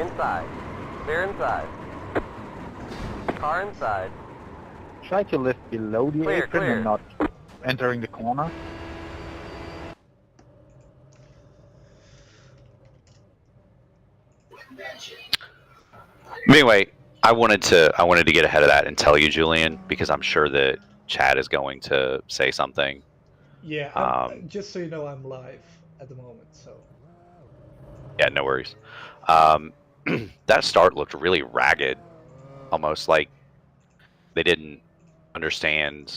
Inside. Clear inside. Car inside. Try to lift below the Clear, apron clear. and not entering the corner. Anyway, I wanted to get ahead of that and tell you, Julian, because I'm sure that Chad is going to say something. Yeah, just so you know, I'm live at the moment, so. Yeah, no worries. That start looked really ragged, almost like they didn't understand.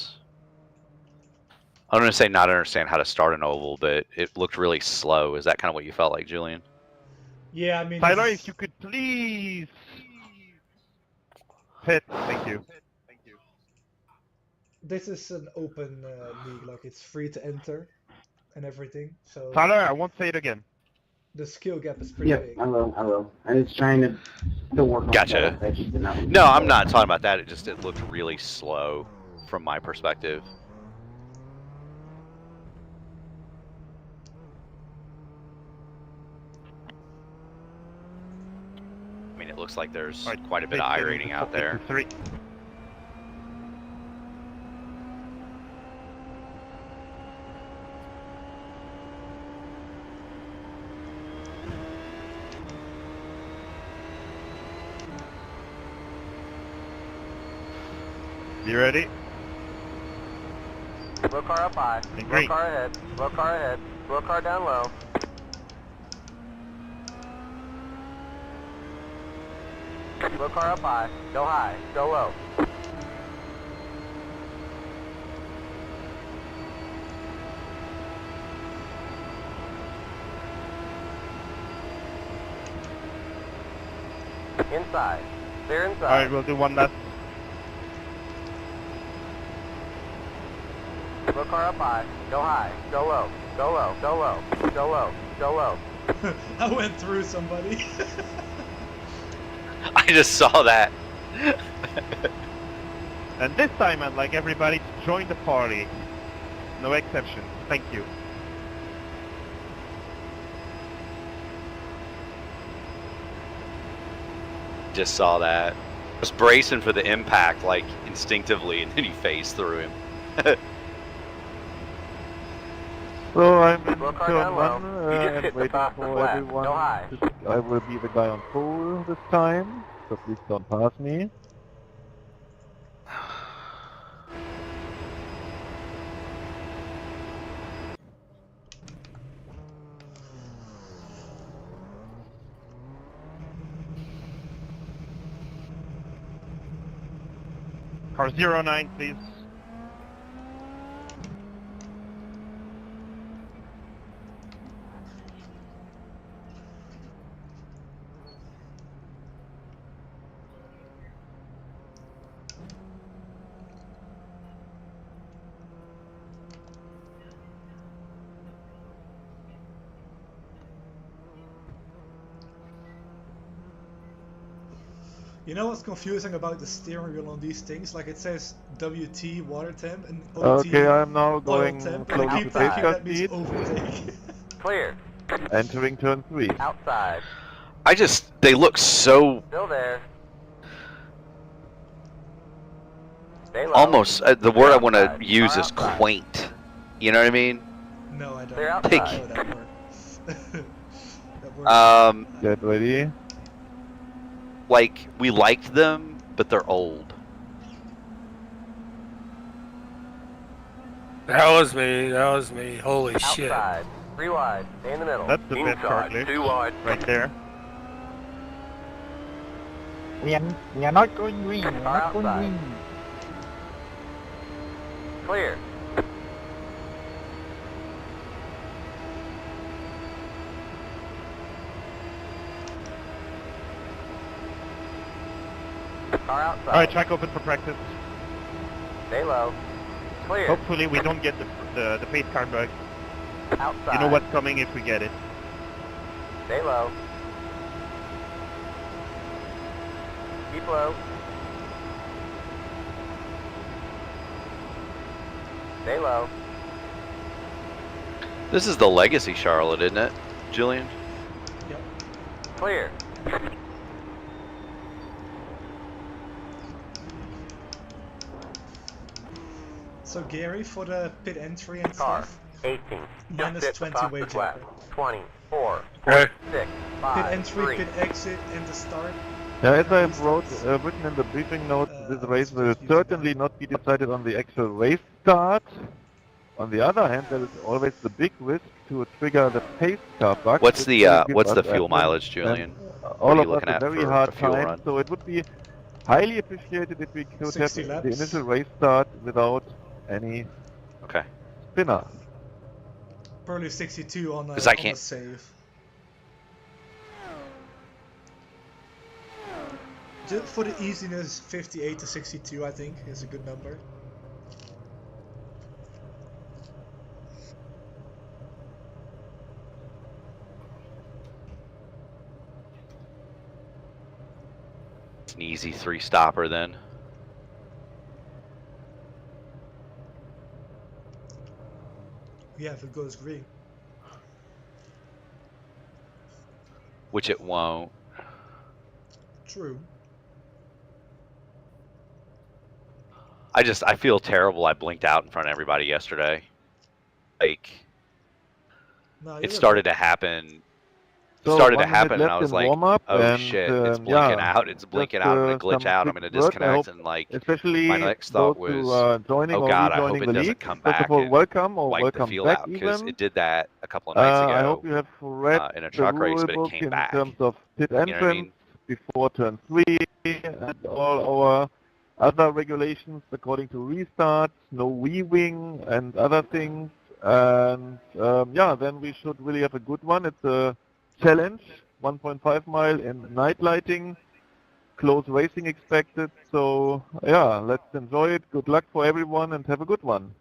I'm going to say not understand how to start an oval, but it looked really slow. Is that kind of what you felt like, Julian? Yeah, I mean. Tyler, if you could please pit, thank you. This is an open league, like it's free to enter and everything. So Tyler, I won't say it again. the skill gap is pretty big. I will. I was trying to work on Gotcha. that. I just did not. No, I'm not talking about that. It looked really slow from my perspective. I mean, it looks like there's quite a bit of iRacing out there. You ready? Slow car up high. Slow car ahead. Slow car ahead. Slow car down low. Slow car up high. Go high. Go low. Inside. Clear inside. Alright, we'll do one last. Slow car up high. Go high. Go low. Go low. Go low. Go low. Go low. I went through somebody. I just saw that. And this time I'd like everybody to join the party. No exceptions. Thank you. Just saw that. I was bracing for the impact, like, instinctively, and then he phased through him. So I'm in Slow car turn down low. one You just and hit the waiting fastest for lap. everyone. Go high. I will be the guy on pole this time, so please don't pass me. Car 09, please. You know what's confusing about the steering wheel on these things? Like it says WT water temp and OT Okay, I'm now oil going temp, close and I to keep pace thinking car that means speed. overtake. Clear. Entering turn 3. Outside. They look so Still there. Stay low. almost, the word I want to Outside. use Car is outside. quaint. You know what I mean? No, I don't. Clear I outside. know that word. That word. Get ready. Like, we liked them, but they're old. That was me. Holy shit. Outside. 3 wide. Stay in the middle. That's the best car lift. 2 wide. Right there. We are not going green. We are Car not going outside. green. Clear. Car outside. Alright, track open for practice. Stay low. Clear. Hopefully we don't get the pace car bug. Outside. You know what's coming if we get it. Stay low. Keep low. Stay low. This is the Legacy Charlotte, isn't it, Julian? Yep. Clear. So Gary, for the pit entry and Car, stuff, 18. minus Just hit the 20 fastest wage lap. effort. 24, Okay. 6, Pit 5, entry, 3. pit exit, and the start. Yeah, as I have Restarts. written in the briefing notes, this I'll race just will use the certainly bar. not be decided on the actual race start. On the other hand, there is always the big risk to trigger the pace car bug. What's which will the give what's us the fuel admin mileage, and Julian? all What are you of us looking a at very for hard a fuel time. run? So it would be highly appreciated if we could have 60 the laps. initial race start without any Okay. spinner. Probably 62 on Because I the can't. save. Just for the easiness, 58 to 62 I think is a good number. It's an easy 3-stopper then. Yeah, if it goes green. Which it won't. True. I feel terrible. I blinked out in front of everybody yesterday. Like No, it started to happen. It So started to 1 minute happen, and left I was in like, warm-up, "Oh and shit! It's blinking yeah, out. It's blinking out. I'm gonna glitch some out. I'm quick gonna words. I disconnect." hope And like, especially my next those thought was, who are joining "Oh or God, I hope rejoining it the doesn't league. come First back of all, and welcome or wipe the welcome feel back out," because even. it did that a couple of nights I ago hope you have read in a the truck race, rule but it book came in back. terms of pit You know what I entrance mean? before turn 3 and all our other regulations according to restarts, no weaving and other things. And yeah, then we should really have a good one. It's a challenge, 1.5 mile in night lighting, close racing expected. So yeah, let's enjoy it. Good luck for everyone and have a good one.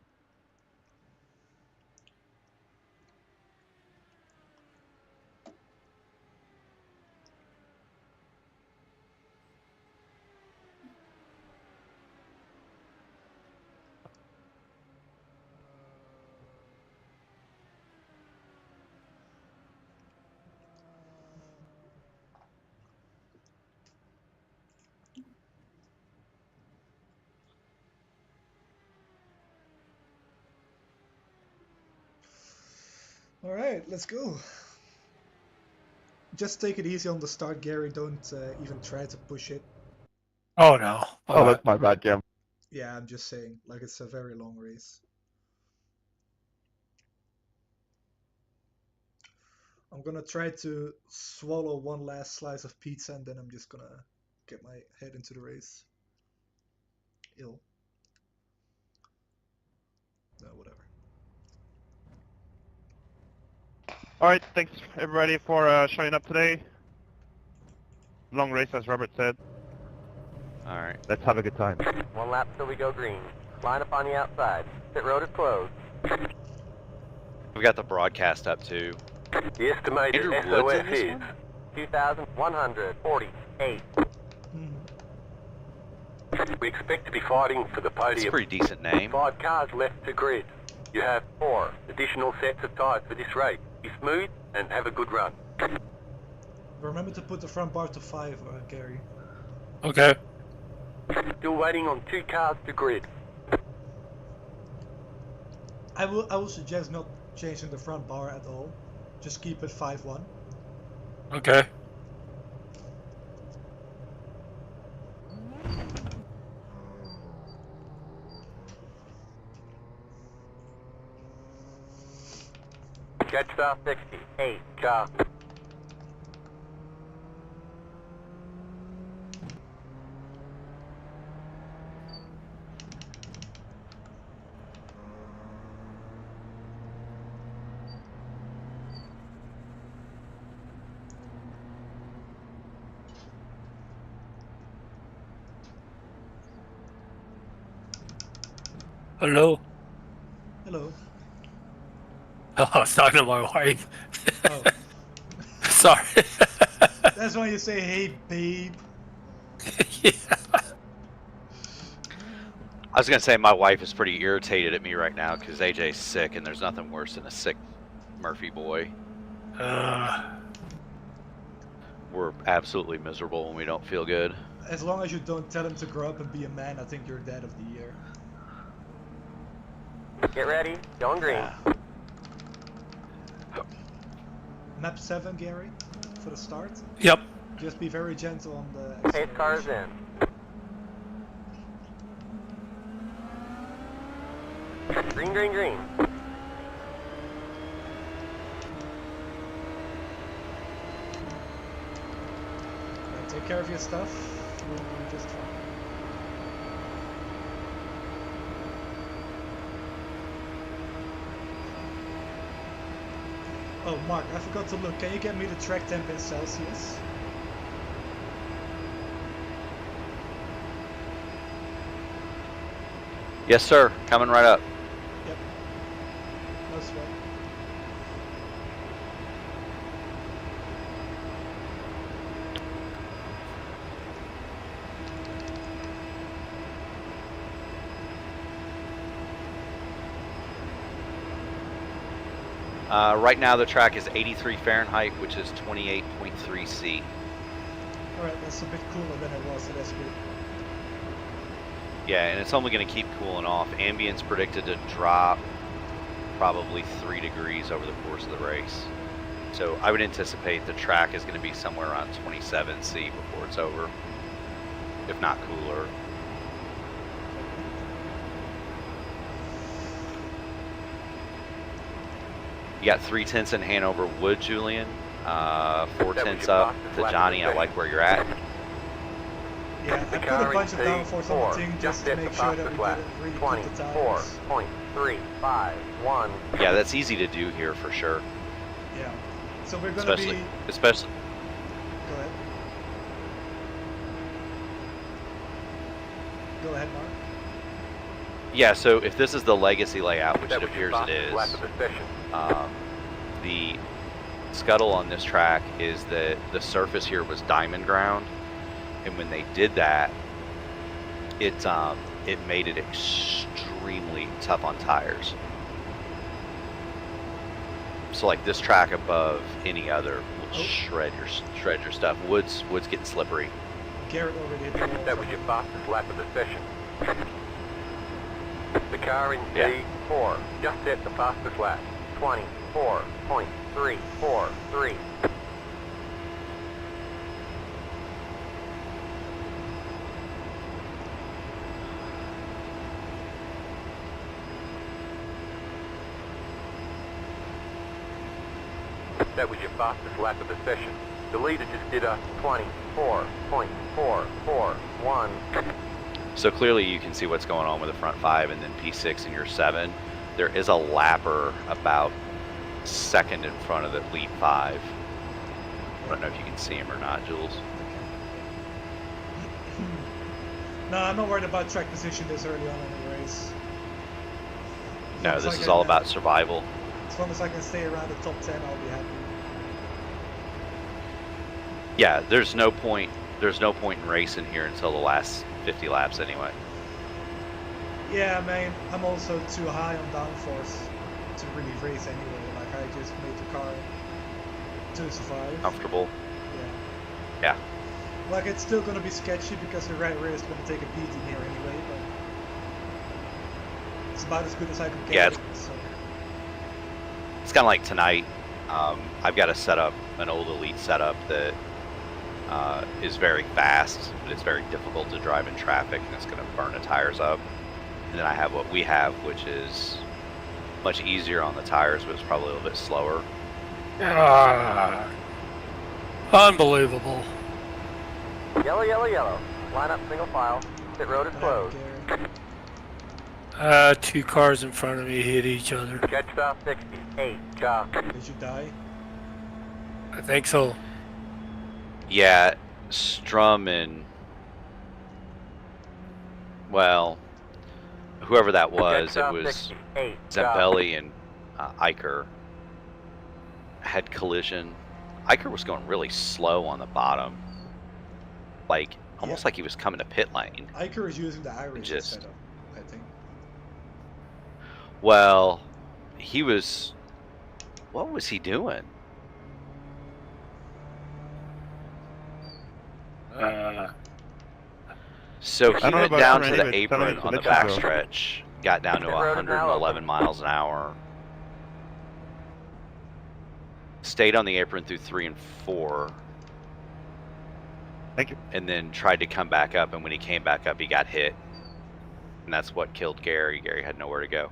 Alright, let's go. Just take it easy on the start, Gary. Don't even try to push it. Oh no. Oh, that's my bad, Jim. Yeah, I'm just saying, like it's a very long race. I'm gonna try to swallow one last slice of pizza and then I'm just gonna get my head into the race. Ill. No, whatever. All right, thanks everybody for showing up today. Long race, as Robert said. All right. Let's have a good time. 1 lap till we go green. Line up on the outside. Pit road is closed. We got the broadcast up too. The estimated Andrew Woods in SOS this is one? 2,148. We expect to be fighting for the It's a podium. pretty decent name. 5 cars left to grid. You have 4 additional sets of tyres for this race. Be smooth and have a good run. Remember to put the front bar to 5, Gary. Okay. Still waiting on 2 cars to grid. I will suggest not changing the front bar at all. Just keep it 5-1. Okay. Jetstar 60, 8 car. Hello. Hello. Oh, I was talking to my wife. Oh. Sorry. That's when you say, hey, babe. Yeah. I was gonna say my wife is pretty irritated at me right now because AJ's sick, and there's nothing worse than a sick Murphy boy. We're absolutely miserable when we don't feel good. As long as you don't tell him to grow up and be a man, I think you're dad of the year. Get ready. Going green. Map 7, Gary, for the start. Yep. Just be very gentle on the Pace cars acceleration. in. Green, green, green. Right, take care of your stuff. We'll be just fine. Oh, Mark, I forgot to look. Can you get me the track temp in Celsius? Yes, sir. Coming right up. Yep. No sweat. Right now the track is 83 Fahrenheit, which is 28.3 C. Alright, that's a bit cooler than it was, so that's good. Yeah, and it's only going to keep cooling off. Ambient's predicted to drop probably 3 degrees over the course of the race. So I would anticipate the track is going to be somewhere around 27 C before it's over, if not cooler. You got 3/10 in Hanover Wood, Julian. 4/10 up to Johnny. I like where you're at. Yeah, I put a bunch of downforce on the thing just to make sure that we didn't really put the tires. 24.351. Yeah, that's easy to do here for sure. Yeah. So we're gonna Especially. Go ahead. Go ahead, Mark. Yeah, so if this is the legacy layout, which it appears it is, Lap of the session. the scuttle on this track is that the surface here was diamond ground, and when they did that, it made it extremely tough on tires. So like this track above any other will shred your stuff. Wood's getting slippery. Garrett already hit the wall. That was your fastest lap of the session. The car in P4 just hit the fastest lap. 24.343. That was your fastest lap of the session. The leader just did a 24.441. So clearly you can see what's going on with the front 5 and then P6 and your 7. There is a lapper about second in front of the lead 5. I don't know if you can see him or not, Jules. No, I'm not worried about track position this early on in the race. No, this is all about survival. As long as I can stay around the top 10, I'll be happy. Yeah, there's no point in racing here until the last 50 laps anyway. Yeah, man, I'm also too high on downforce to really race anyway. Like, I just made the car to survive. Comfortable. Yeah. Yeah. Like, it's still gonna be sketchy because the right rear is gonna take a beating here anyway, but it's about as good as I can get. Yeah, it, so. It's kind of like tonight. I've got to set up an old Elite setup that is very fast, but it's very difficult to drive in traffic, and it's going to burn the tires up. And then I have what we have, which is much easier on the tires, but it's probably a little bit slower. Unbelievable. Yellow, yellow, yellow. Line up single file. Pit road is closed. Two cars in front of me hit each other. Jet stop 68. Job. Did you die? I think so. Yeah, Strum and, well, whoever that was, it was Zambelli and Iker had collision. Iker was going really slow on the bottom, like almost like he was coming to pit lane. Iker is using the iRacing setup, I think. Well, he was. What was he doing? So he went down to the apron on the backstretch got down to Pit road is now 111 open. miles an hour. Stayed on the apron through 3 and 4. Thank you. And then tried to come back up, and when he came back up, he got hit. And that's what killed Gary. Gary had nowhere to go.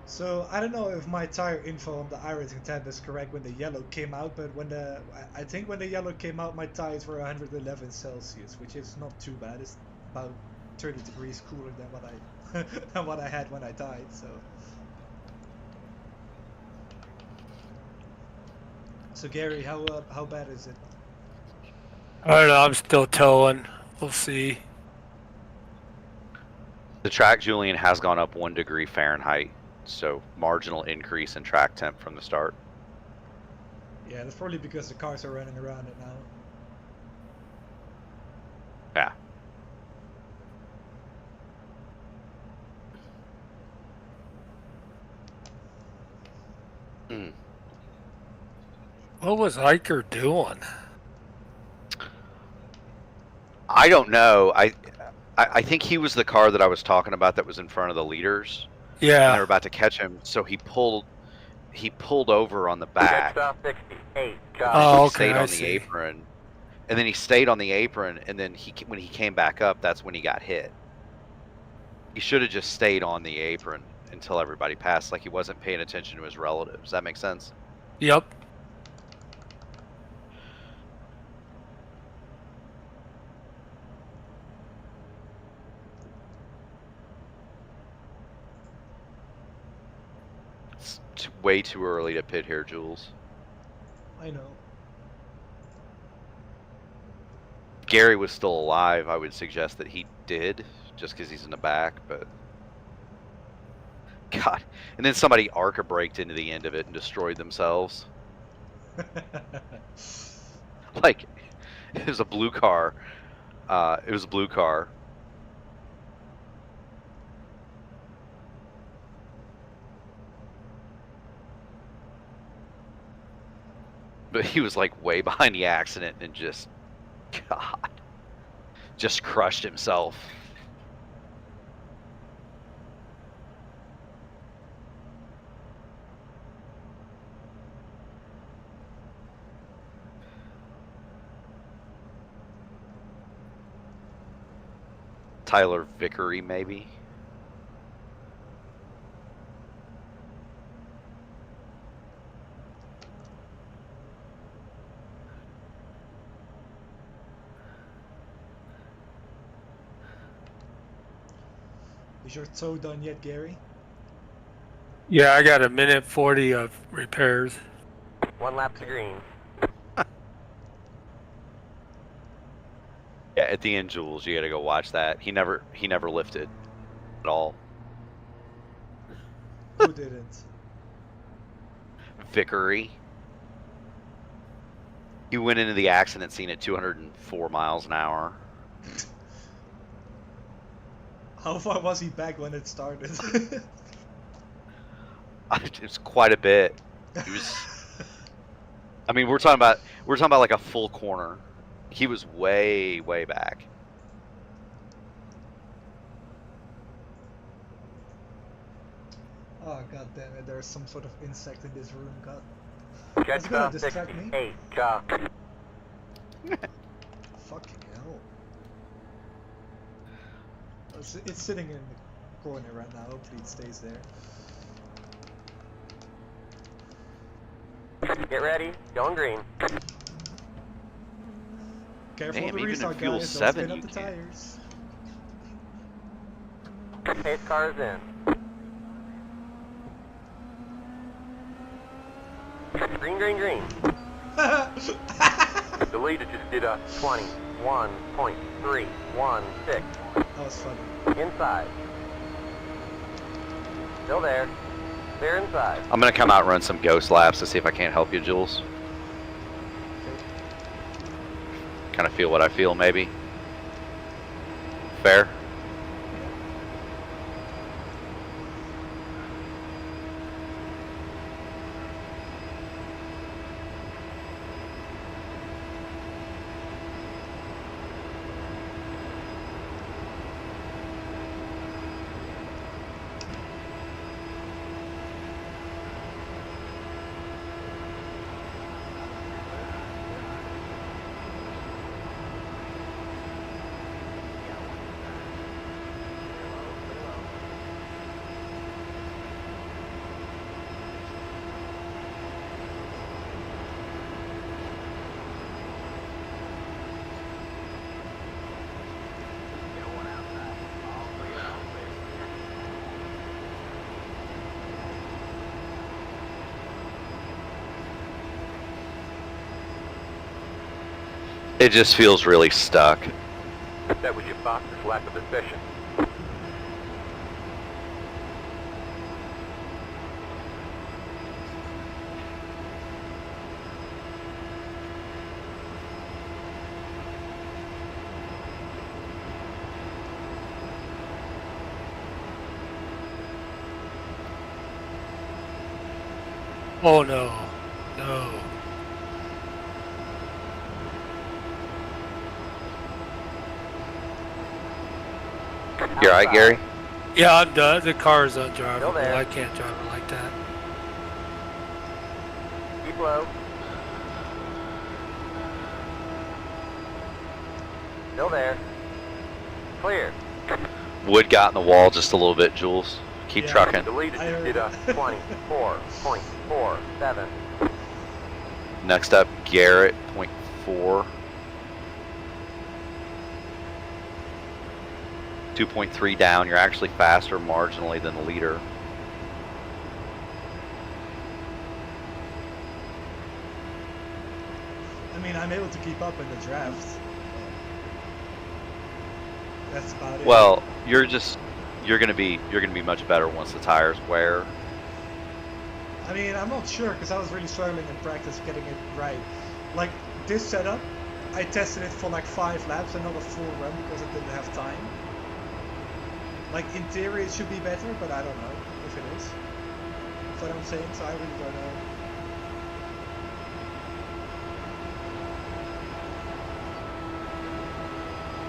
So I don't know if my tire info on the iRacing tab is correct when the yellow came out, but I think when the yellow came out, my tires were 111 Celsius, which is not too bad. It's about 30 degrees cooler than what I than what I had when I died. So Gary, how bad is it? I don't know. I'm still towing. We'll see. The track, Julian, has gone up 1 degree Fahrenheit, so marginal increase in track temp from the start. Yeah, that's probably because the cars are running around it now. Yeah. Mm. What was Iker doing? I don't know. I think he was the car that I was talking about that was in front of the leaders. And they Yeah. were about to catch him, so he pulled over on the back. Stop 68. Oh, He okay, stayed I on the see. apron, and then he stayed on the apron, and then when he came back up, that's when he got hit. He should have just stayed on the apron until everybody passed, like he wasn't paying attention to his relatives. Does that make sense? Yep. It's way too early to pit here, Jules. I know. If Gary was still alive, I would suggest that he did, just because he's in the back, but... God. And then somebody ARCA braked into the end of it and destroyed themselves. Like, it was a blue car. It was a blue car. But he was like way behind the accident and just, God, just crushed himself. Tyler Vickery, maybe? Is your tow done yet, Gary? Yeah, I got a minute 40 of repairs. 1 lap to green. Yeah, at the end, Jules, you gotta go watch that. He never lifted at all. Who didn't? Vickery. He went into the accident scene at 204 miles an hour. How far was he back when it started? It was quite a bit. He was. I mean, we're talking about like a full corner. He was way back. Oh god damn it! There's some sort of insect in this room. God, Jet that's gonna stop distract me. 68. Cop. Fucking hell! It's sitting in the corner right now. Hopefully it stays there. Get ready. Going green. Careful Damn, of the even in restart, Fuel guys. Don't 7 spin up you the can. tires. Pace car is in. Green, green, green. The leader just did a 21.316. That was funny. Inside. Still there. They're inside. I'm gonna come out and run some ghost laps to see if I can't help you, Jules. Kind of feel what I feel, maybe. Fair? It just feels really stuck. That was your fastest lap of the session. Oh no. No. You alright, Gary? Yeah, I'm done. The car is undrivable. Still there. I can't drive it like that. Keep low. Still there. Clear. Wood got in the wall just a little bit, Jules. Keep Yeah. trucking. The leader I just heard did a that. 24.47. Next up, Garrett, 0.4. 2.3 down. You're actually faster marginally than the leader. I mean, I'm able to keep up in the draft. That's about it. Well, you're gonna be much better once the tires wear. I mean, I'm not sure because I was really struggling in practice getting it right. Like this setup, I tested it for like 5 laps and not a full run because I didn't have time. Like in theory it should be better, but I don't know if it is. That's what I'm saying, so I really don't know.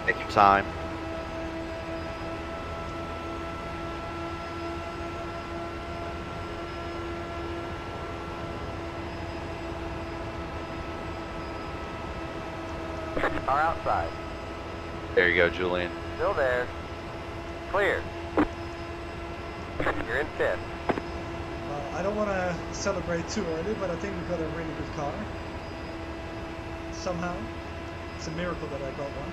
Take your time. Car outside. There you go, Julian. Still there. Clear. You're in 5th. I don't want to celebrate too early, but I think we got a really good car. Somehow. It's a miracle that I got one.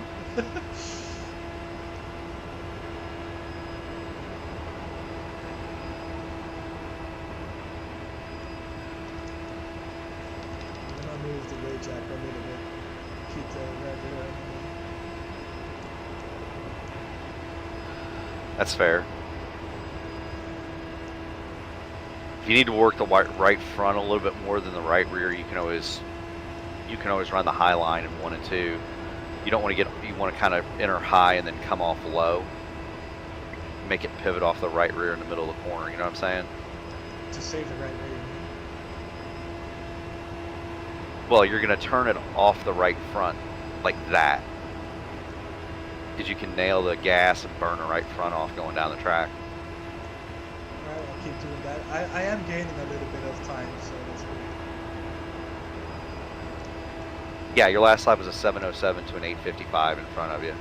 I'm gonna move the way jack a little bit. Keep the red rear. That's fair. If you need to work the right front a little bit more than the right rear, you can always run the high line in 1 and 2. You don't want to you want to kind of enter high and then come off low. Make it pivot off the right rear in the middle of the corner, you know what I'm saying? To save the right rear. Well, you're going to turn it off the right front like that. Because you can nail the gas and burn the right front off going down the track. Alright, I'll keep doing that. I am gaining a little bit of time, so that's good. Yeah, your last lap was a 7:07 to an 8:55 in front of you.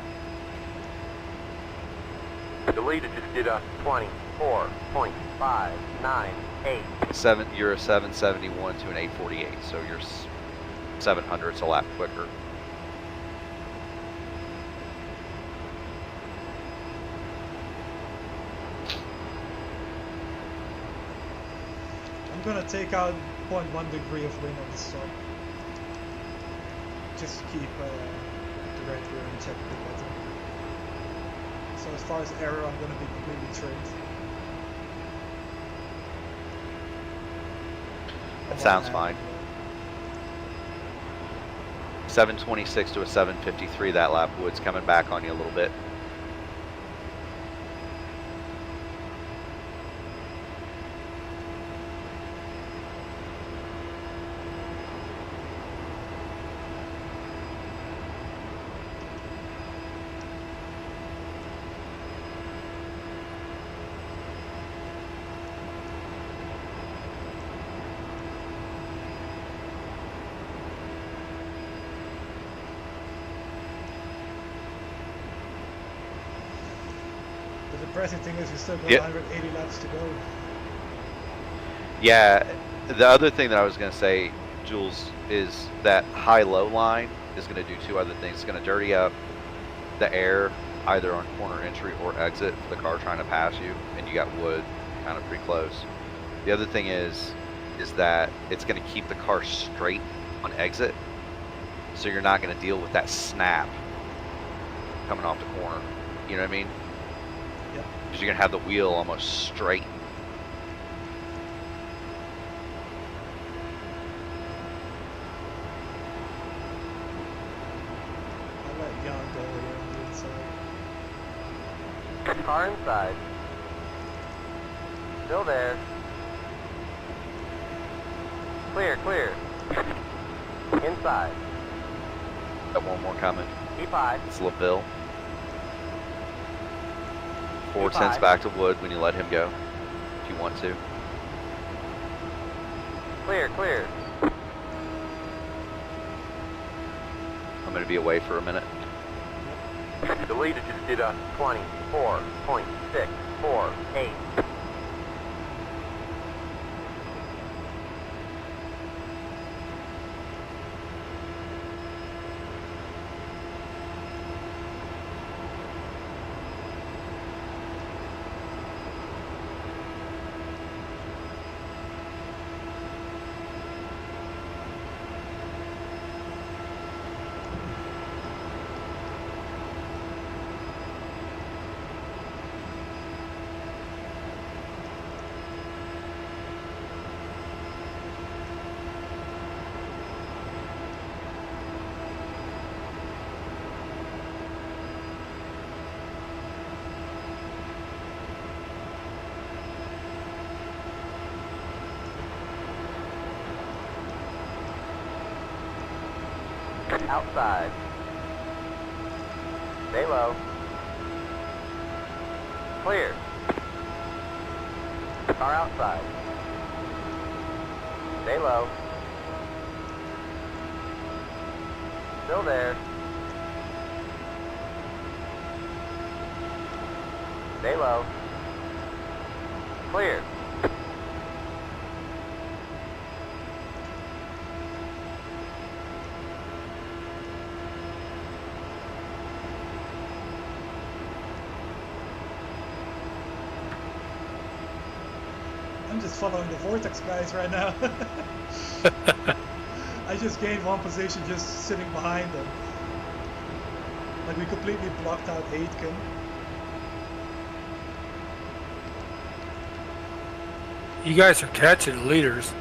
The leader just did a 24.598. You're a 7:71 to an 8:48, so you're 700ths a lap quicker. I'm gonna take out 0.1 degree of wind on the stop. Just to keep the right rear in check a bit better. So as far as error, I'm gonna be completely trimmed. That sounds fine. 7:26 to a 7:53 that lap. Wood's coming back on you a little bit. The depressing thing is we still got Yep. 180 laps to go. Yeah, the other thing that I was going to say, Jules, is that high-low line is going to do 2 other things. It's going to dirty up the air either on corner entry or exit for the car trying to pass you, and you got wood kind of pretty close. The other thing is that it's going to keep the car straight on exit, so you're not going to deal with that snap coming off the corner. You know what I mean? Yeah. Because you're going to have the wheel almost straight. I'll let Jan go here on the inside. Car inside. Still there. Clear, clear. Inside. Got one more coming. Keep high. It's LaVille. 4 Keep tenths high. back to Wood when you let him go, if you want to. Clear, clear. I'm going to be away for a minute. The leader just did a 24.648. Outside. Stay low. Clear. Car outside. Stay low. Still there. Stay low. Clear. I'm just following the Vortex guys right now. I just gained one position just sitting behind them. Like we completely blocked out Aitken. You guys are catching leaders.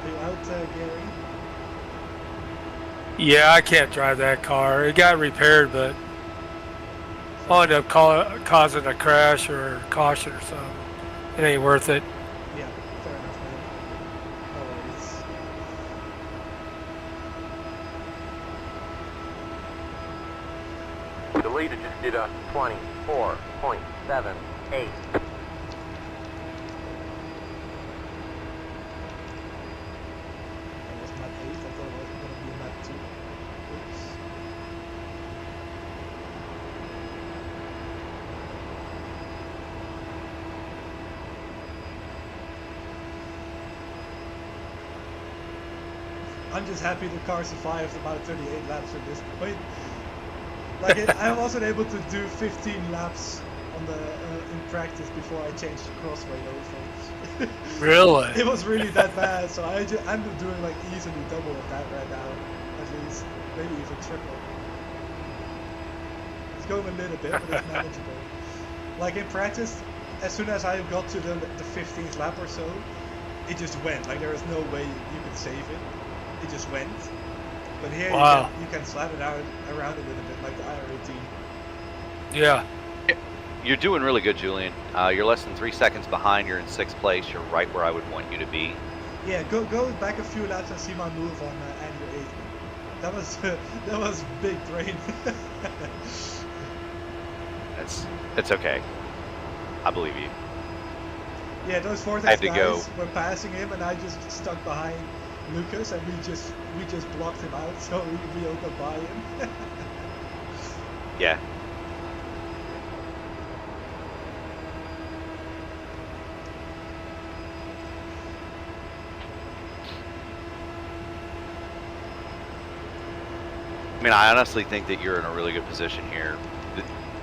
Are you out, Gary? Yeah, I can't drive that car. It got repaired, but I'll end up causing a crash or a caution or something. It ain't worth it. Yeah, fair enough, man. No worries. The leader just did a 24.78. That was map 8, I thought it was going to be map 2. Oops. I'm just happy the car survived about 38 laps at this point. Like I wasn't able to do 15 laps on the in practice before I changed the crossway over. Really? It was really that bad, so I'm doing like easily double of that right now, at least, maybe even triple. It's going a little bit, but it's manageable. Like in practice, as soon as I got to the 15th lap or so, it just went. Like there was no way you could save it. It just went. But here Wow. you can slide it out around a little bit, like the iRacing. Yeah. You're doing really good, Julian. You're less than 3 seconds behind. You're in 6th place. You're right where I would want you to be. Yeah, go back a few laps and see my move on Andrew Aitken. That was that was big brain. It's okay. I believe you. Yeah, those I Vortex had to guys go. were passing him, and I just stuck behind Lucas, and we just blocked him out, so we all got by him. Yeah. I mean, I honestly think that you're in a really good position here.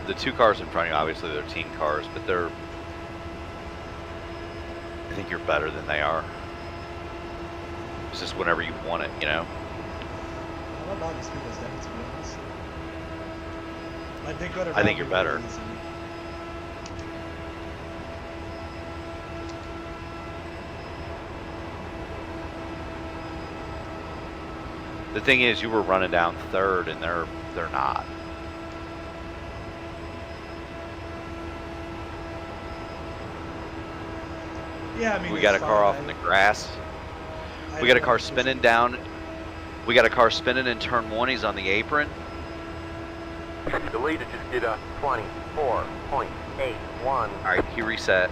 The two cars in front of you, obviously, they're team cars, but I think you're better than they are. It's just whenever you want it, you know? I'm about as good as them, to be honest. Like, they got I think you're around me better. really easily. The thing is, you were running down third, and they're not. Yeah, I mean, We it's got a car fine. off in the grass. I We got a don't car want to push spinning it. down. We got a car spinning in turn 1. He's on the apron. The leader just did a 24.81. All right, he reset.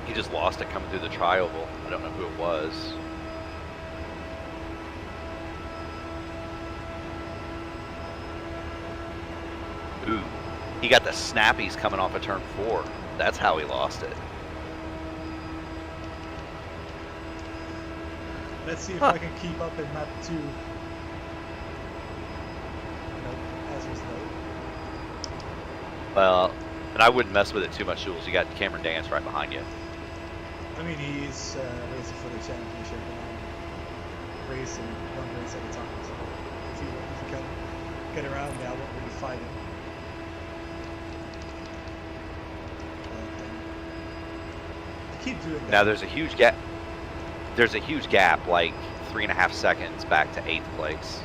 He just lost it coming through the tri-oval. I don't know who it was. Ooh, he got the snappies coming off of turn 4. That's how he lost it. Let's see if I can keep up in map 2. Nope, as was low. Well, and I wouldn't mess with it too much, Jules. You got Cameron Dance right behind you. I mean, he's racing for the championship and I'm racing one race at a time. So if he can get around me, I won't really fight him. I keep doing that. Now there's a huge gap. There's a huge gap, like 3.5 seconds back to 8th place.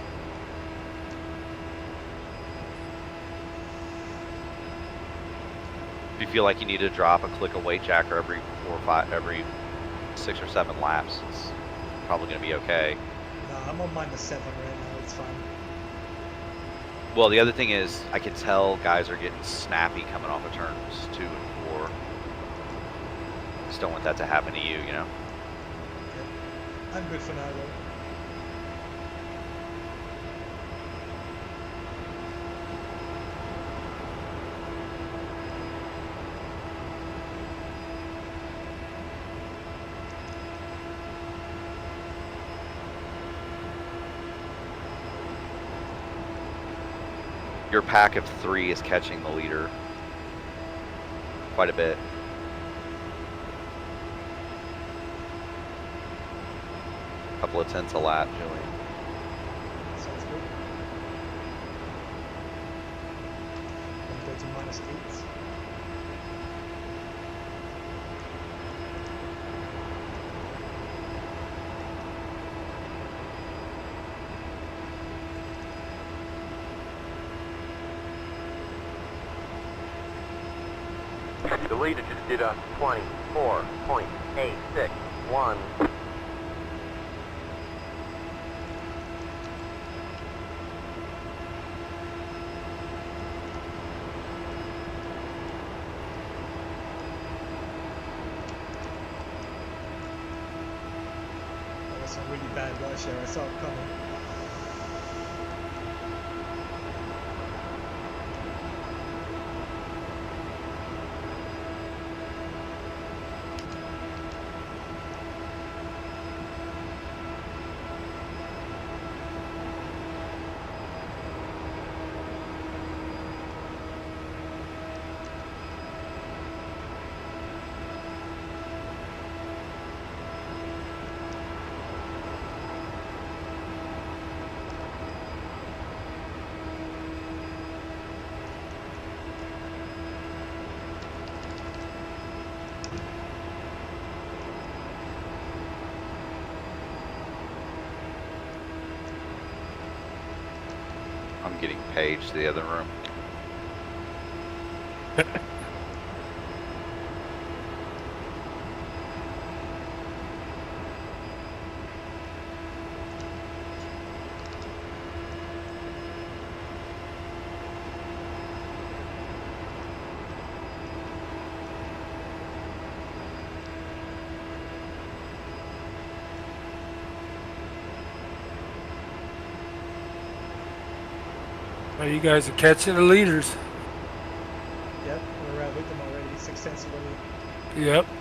If you feel like you need to drop a click of weight jacker every every 6 or 7 laps, it's probably going to be okay. Nah, I'm on -7 right now. It's fine. Well, the other thing is, I can tell guys are getting snappy coming off of turns 2 and 4. Just don't want that to happen to you, you know? I'm good for now, though. Your pack of 3 is catching the leader quite a bit. Couple of tenths a lap, Julian. Sounds good. Let's go to -8. The leader just did a 24.861. That was a really bad rush there. I saw it coming. I'm getting paged to the other room. Well, you guys are catching the leaders. Yep. ostensibly. Yep. 5,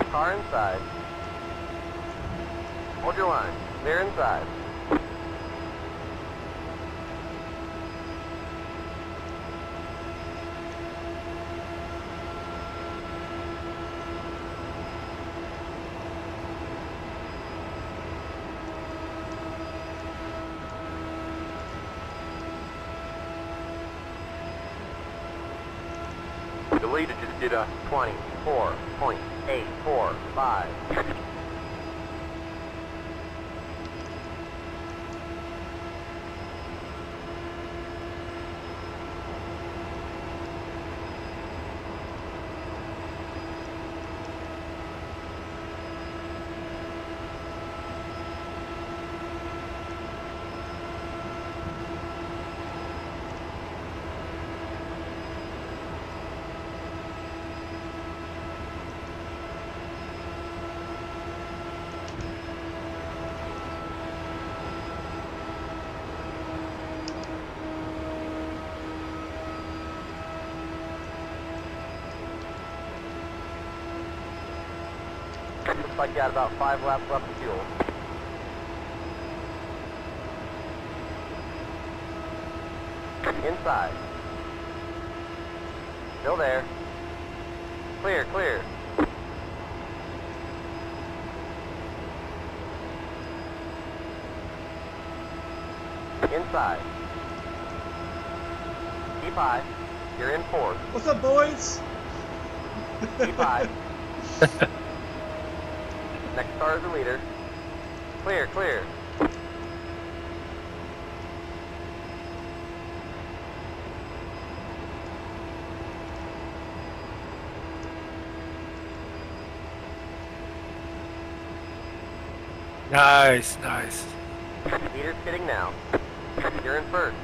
4. Car inside. Hold your line. They're inside. The leader just did a 24.845. Looks like you got about 5 laps left of fuel. Inside. Still there. Clear, clear. Inside. Keep high. You're in 4th. What's up, boys? Keep high. Next car is the leader. Clear, clear. Nice, nice. Leader's pitting now. You're in 1st.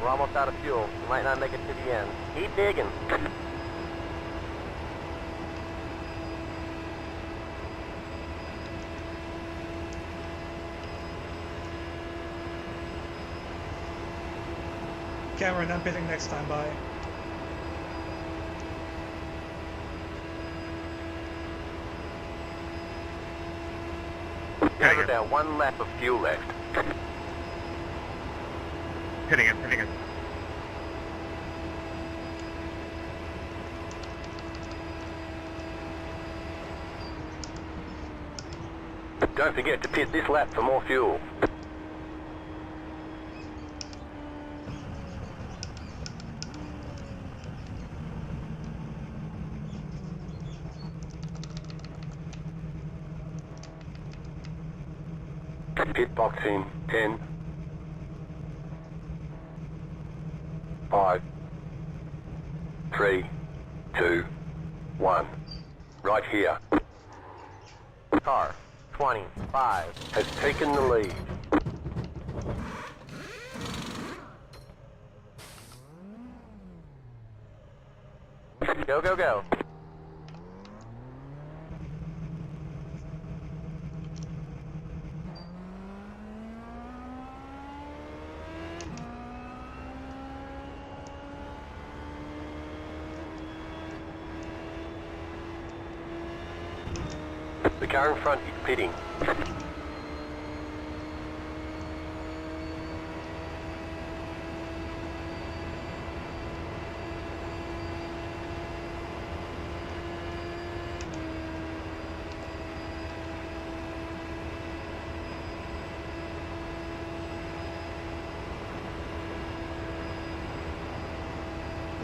We're almost out of fuel. We might not make it to the end. Keep digging. Cameron, I'm pitting next time, bye. Guys are down 1 lap of fuel left. Hitting it, hitting it. Don't forget to pit this lap for more fuel. Pit box in 10, 5, 3, 2, 1. Right here. Car 25 has taken the lead. Go, go, go. The car in front is pitting.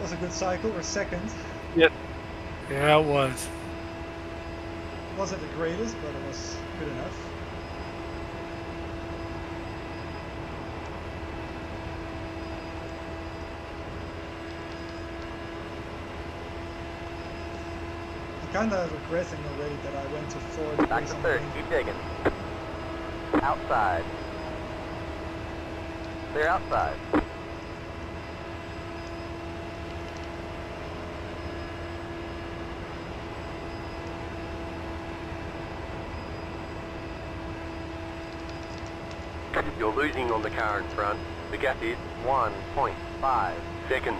Was a good cycle. We're second. Yep. Yeah, it was. Wasn't the greatest, but it was good enough. kind of regretting already that I went to fourth Back place to on third. the Keep digging. Outside. Clear outside. You're losing on the car in front. The gap is 1.5 seconds.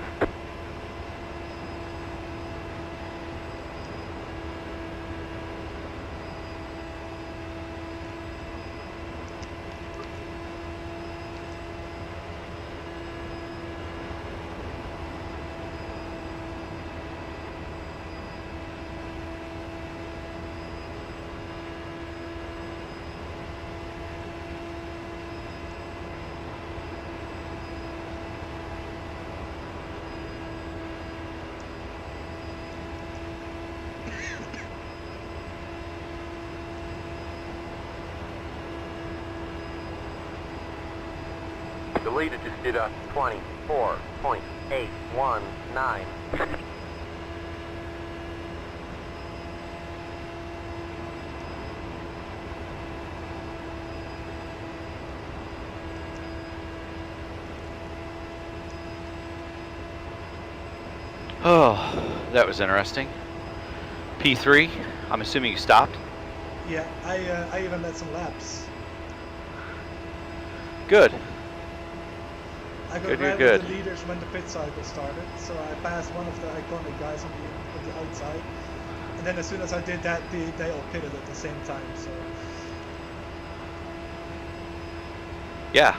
The leader just did a 24.819. Oh, that was interesting. P3, I'm assuming you stopped? Yeah, I even led some laps. Good. I got Good, right you're with good. the leaders when the pit cycle started, so I passed one of the iconic guys on the outside. And then as soon as I did that, they all pitted at the same time, so... Yeah.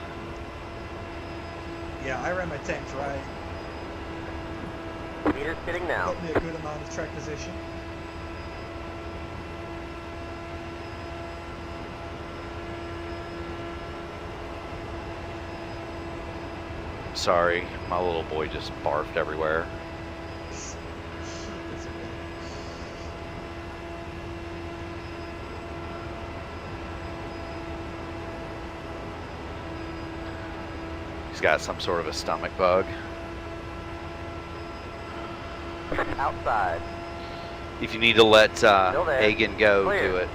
Yeah, I ran my tanks right. Leader's pitting now. Got me a good amount of track position. Sorry, my little boy just barfed everywhere. It's okay. He's got some sort of a stomach bug. Outside. If you need to let Still there. Hagen go, Clear. do it.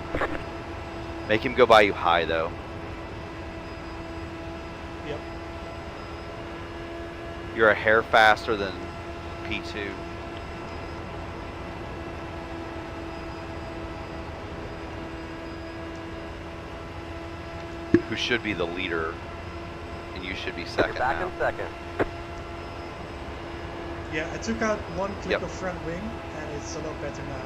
Make him go by you high, though. Yep. You're a hair faster than P2. Who should be the leader, and you should be You're second back now. in second. Yeah, I took out one click Yep. of front wing, and it's a lot better now.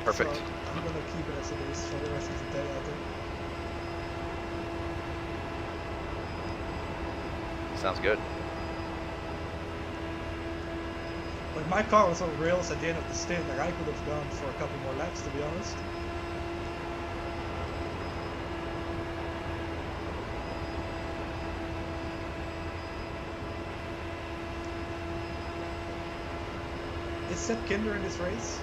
Perfect. So I'm gonna keep it as it is for the rest of the day, I think. Sounds good. But my car was on rails at the end of the stint, like I could have gone for a couple more laps, to be honest. Is Seb Kinder in this race?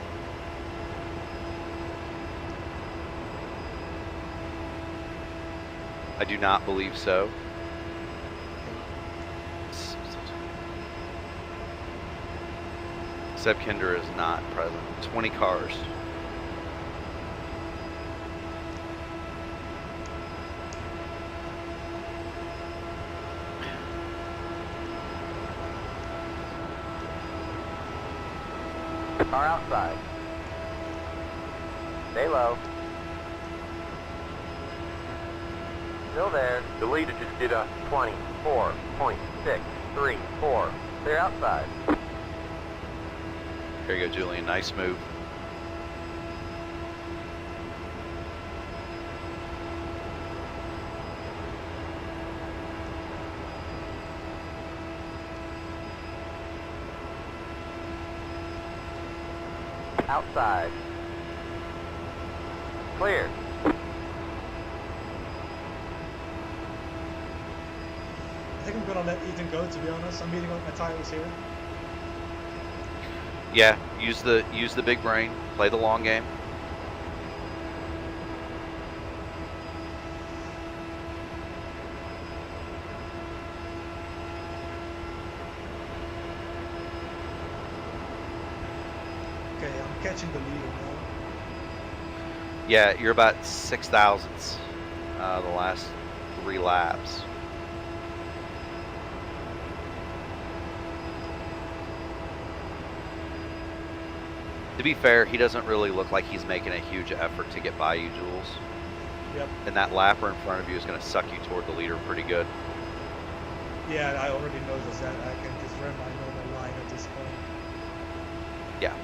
I do not believe so. Seb Kinder is not present. 20 cars. Car outside. Stay low. Still there. The leader just did a 24.634. Clear outside. Here you go, Julian. Nice move. Outside. Clear. I think I'm gonna let Ethan go, to be honest. I'm meeting up my tires here. Yeah, use the big brain. Play the long game. catching the leader now. Yeah, you're about 6 thousandths the last 3 laps. To be fair, he doesn't really look like he's making a huge effort to get by you, Jules. Yep. And that lapper in front of you is going to suck you toward the leader pretty good. Yeah, I already noticed that. I can just run my normal line at this point. Yeah.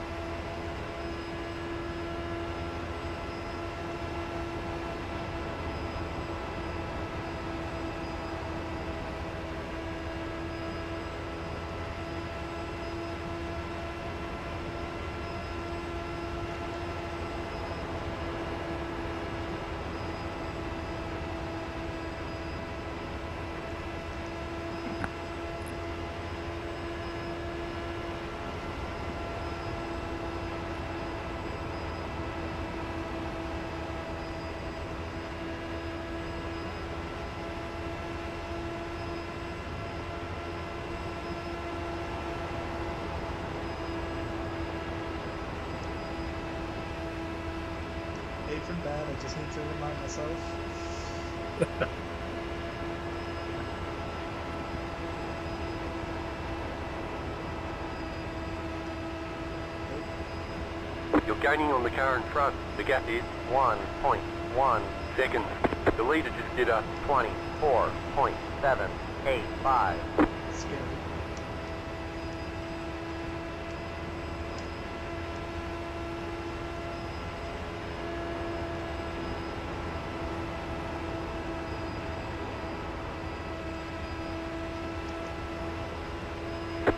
From bad, I just need to remind myself. You're gaining on the car in front. The gap is 1.1 seconds. The leader just did a 24.785. Scary.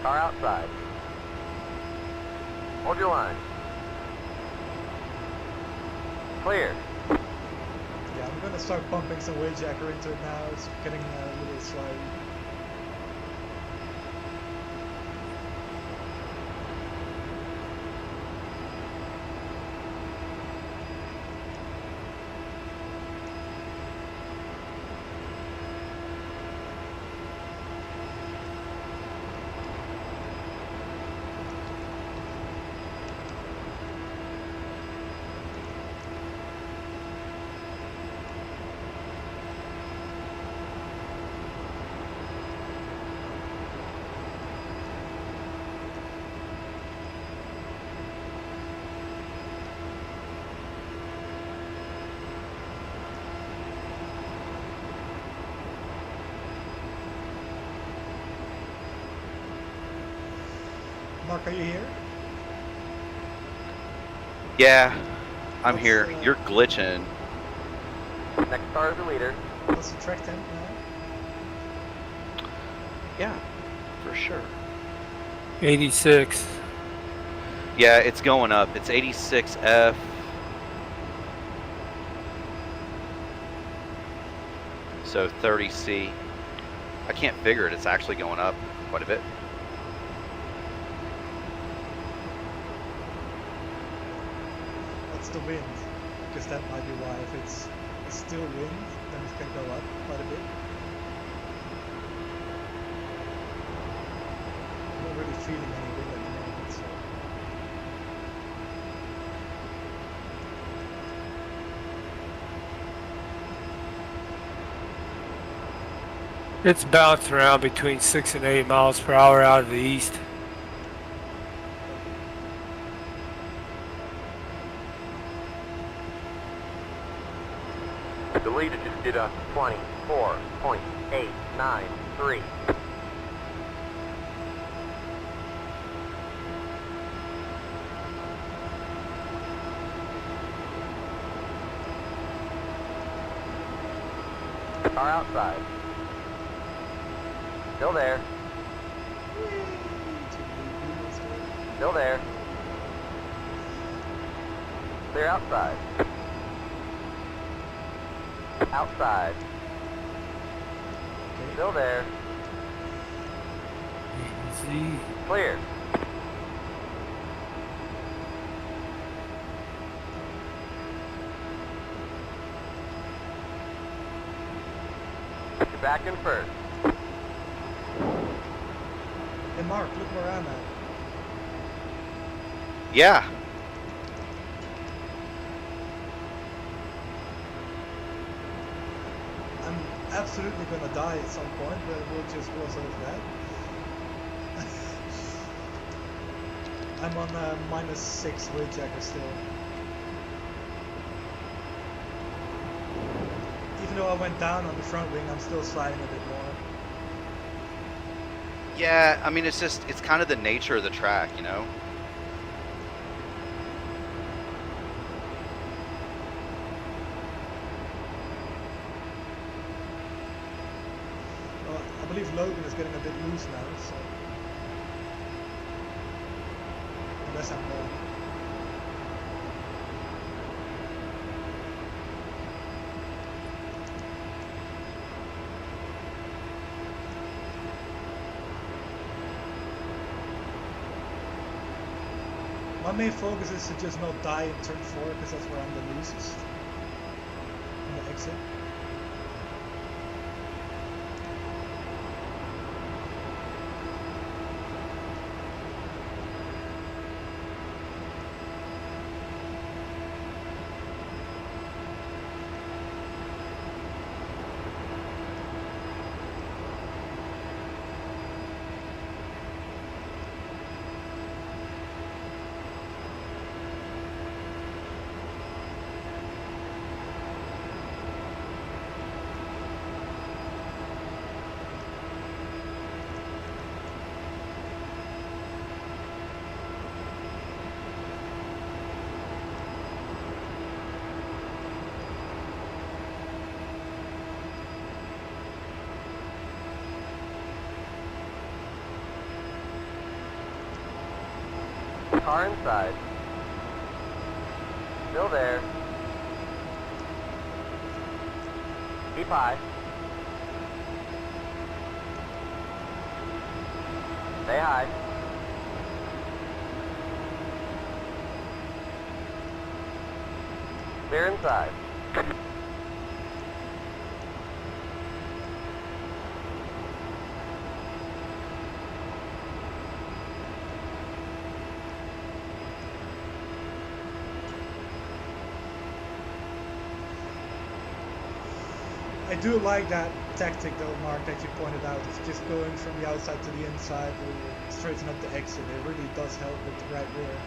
Car outside. Hold your line. Clear. Yeah, I'm gonna start pumping some wheel jacker into it now. It's getting a little slow. Mark, are you here? Yeah, I'm What's, here. You're glitching. Next car is the leader. What's the track temp now? Yeah, for sure. 86. Yeah, it's going up. It's 86F. So 30C. I can't figure it. It's actually going up quite a bit. What's the wind? Because that might be why. If it's still wind, then it can go up quite a bit. I'm not really feeling any wind at the moment, so. It's bouncing around between 6 and 8 miles per hour out of the east. The leader just did a 24.893. Car outside. Still there. Still there. Clear outside. Outside. Still there. Easy. Clear. You're back in first. Hey Mark, look where I'm at. Yeah. absolutely gonna die at some point, but we'll just gloss over that. I'm on -6 weight jacker still. Even though I went down on the front wing, I'm still sliding a bit more. Yeah, I mean, it's kind of the nature of the track, you know? Well, I believe Logan is getting a bit loose now, so... Unless I'm wrong. My main focus is to just not die in turn 4, because that's where I'm the loosest. On the exit. Car inside. Still there. Keep high. Stay high. Clear inside. I do like that tactic though, Mark, that you pointed out. It's just going from the outside to the inside to straighten up the exit. It really does help with the right rear.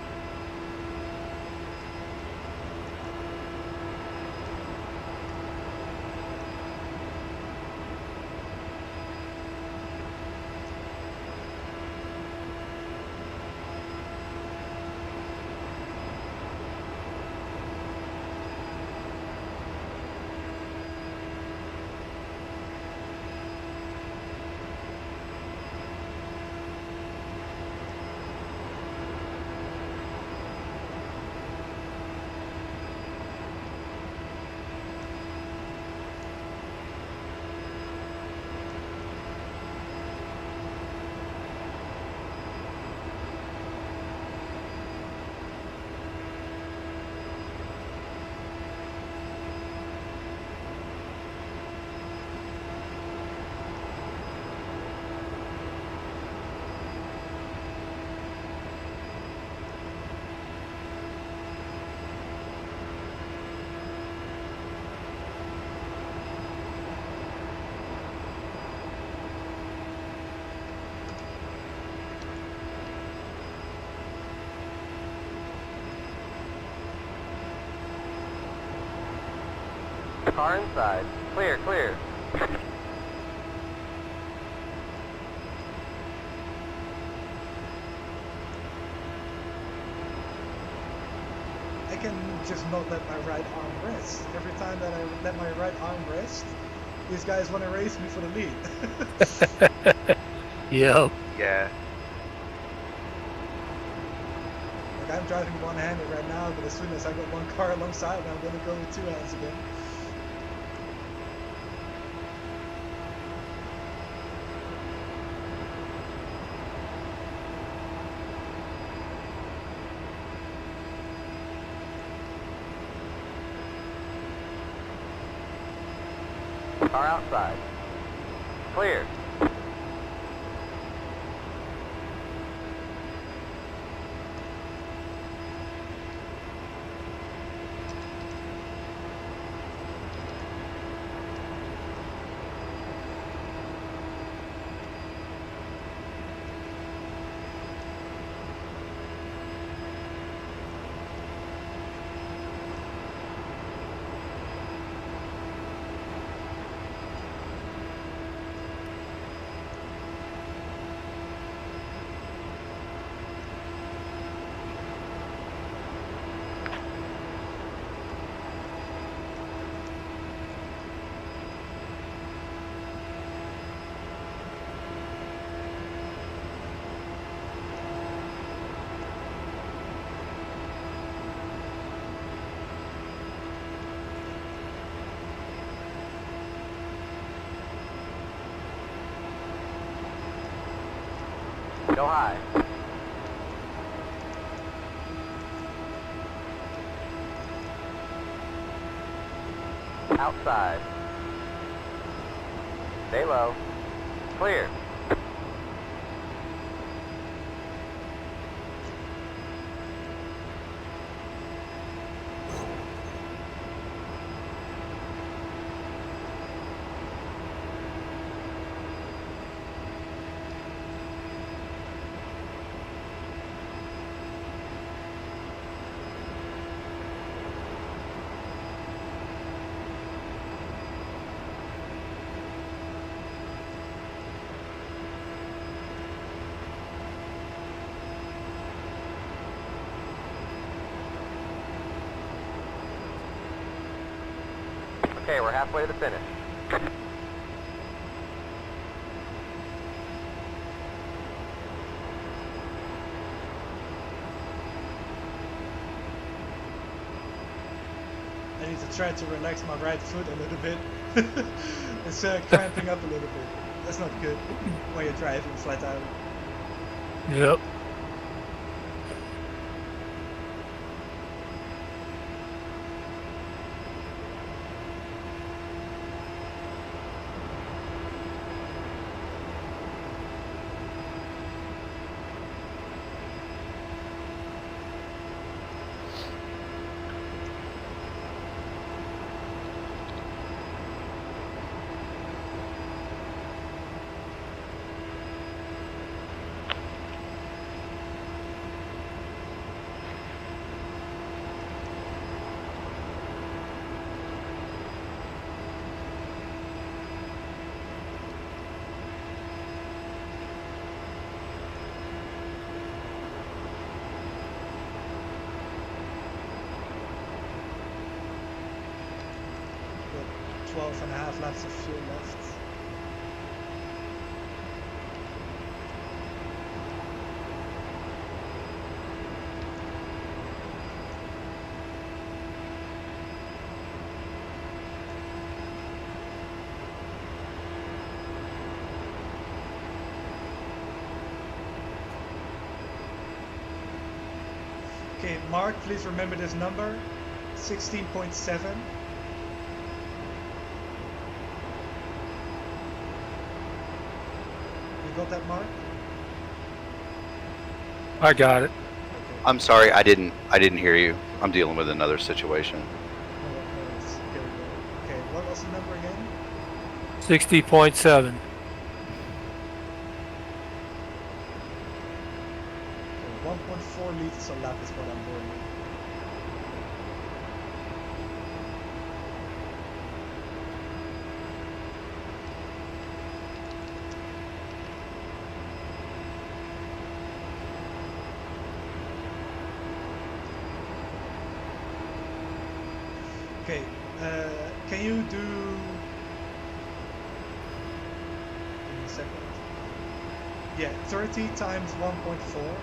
Car inside. Clear, clear. I can just not let my right arm rest. Every time that I let my right arm rest, these guys want to race me for the lead. Yo. Yeah. Like I'm driving one-handed right now, but as soon as I got one car alongside me, I'm going to go with two hands again. Car outside. Clear. Go high. Outside. Stay low. Clear. Okay, we're halfway to the finish. I need to try to relax my right foot a little bit. It's cramping up a little bit. That's not good when you're driving flat out. Yep. Got 12 and a half laps of fuel left. Okay, Mark, please remember this number, 16.7. You got that, Mark? I got it. Okay. I'm sorry, I didn't hear you. I'm dealing with another situation. No, worries. Here we go. Okay, what was the number again? 60.7. Okay, 1.4 liters a lap is what I'm burning. Okay, can you do... Give me a second. Yeah, 30 times 1.4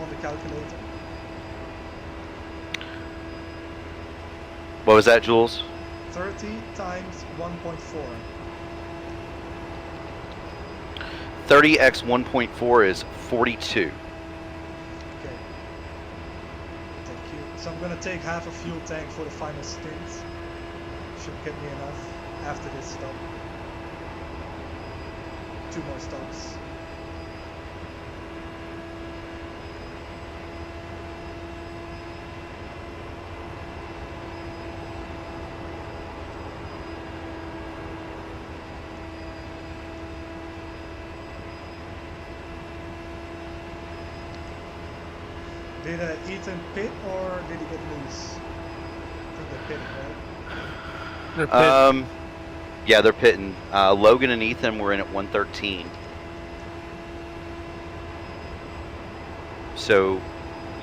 on the calculator. What was that, Jules? 30 times 1.4. 30x 1.4 is 42. Okay. Thank you. So I'm gonna take half a fuel tank for the final stint. Should get me enough after this stop. 2 more stops. Did Ethan pit or did he get loose? I think they're pitting, right? They're pitting. Yeah, they're pitting. Logan and Ethan were in at 113. So,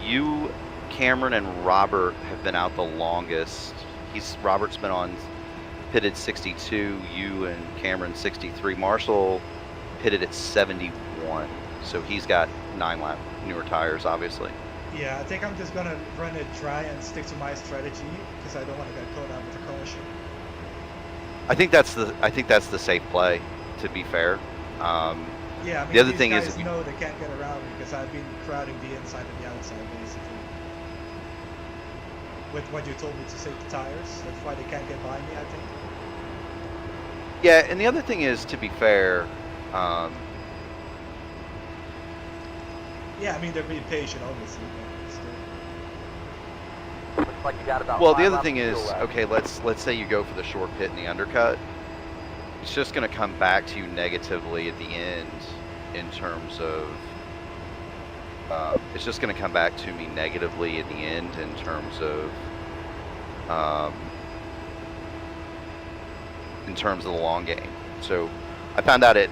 you, Cameron, and Robert have been out the longest. Robert's been on pitted 62. You and Cameron 63. Marshall pitted at 71. So he's got 9 lap newer tires, obviously. Yeah, I think I'm just gonna run it dry and stick to my strategy because I don't want to get caught out with a caution. I think that's the safe play. To be fair, Yeah, I mean, The other these thing is guys if you- know they can't get around me because I've been crowding the inside and the outside, basically. With what you told me to save the tires, that's why they can't get by me, I think. Yeah, and the other thing is, to be fair, Yeah, I mean, they're being patient, obviously, but still. Looks like you got about well, the 5 other laps thing of is, fuel left. okay, let's say you go for the short pit and the undercut. It's just going to come back to you negatively at the end in terms of. It's just going to come back to me negatively at the end in terms of. In terms of the long game. So, I found out at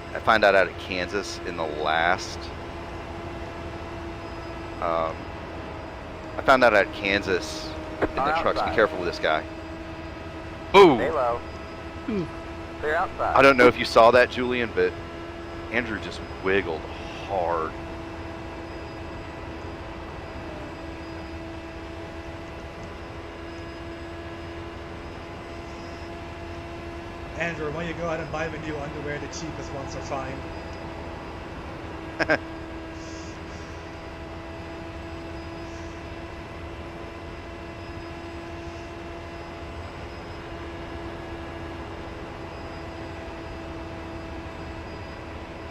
Kansas in the last. I found out at Kansas in the trucks. Be careful with this guy. Boom! Stay low. Clear outside. I don't know if you saw that, Julian, but Andrew just wiggled hard. Andrew, when you go out and buy the new underwear, the cheapest ones are fine.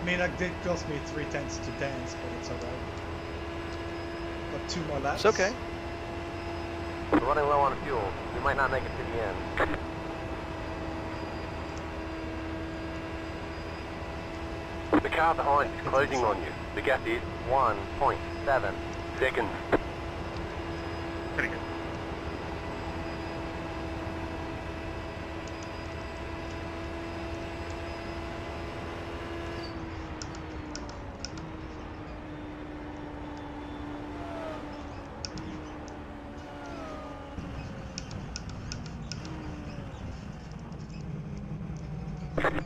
I mean, that did cost me 3/10 to dance, but it's alright. Got 2 more laps. It's okay. We're running low on fuel. We might not make it to the end. The car behind is closing on you. The gap is 1.7 seconds. Pretty good.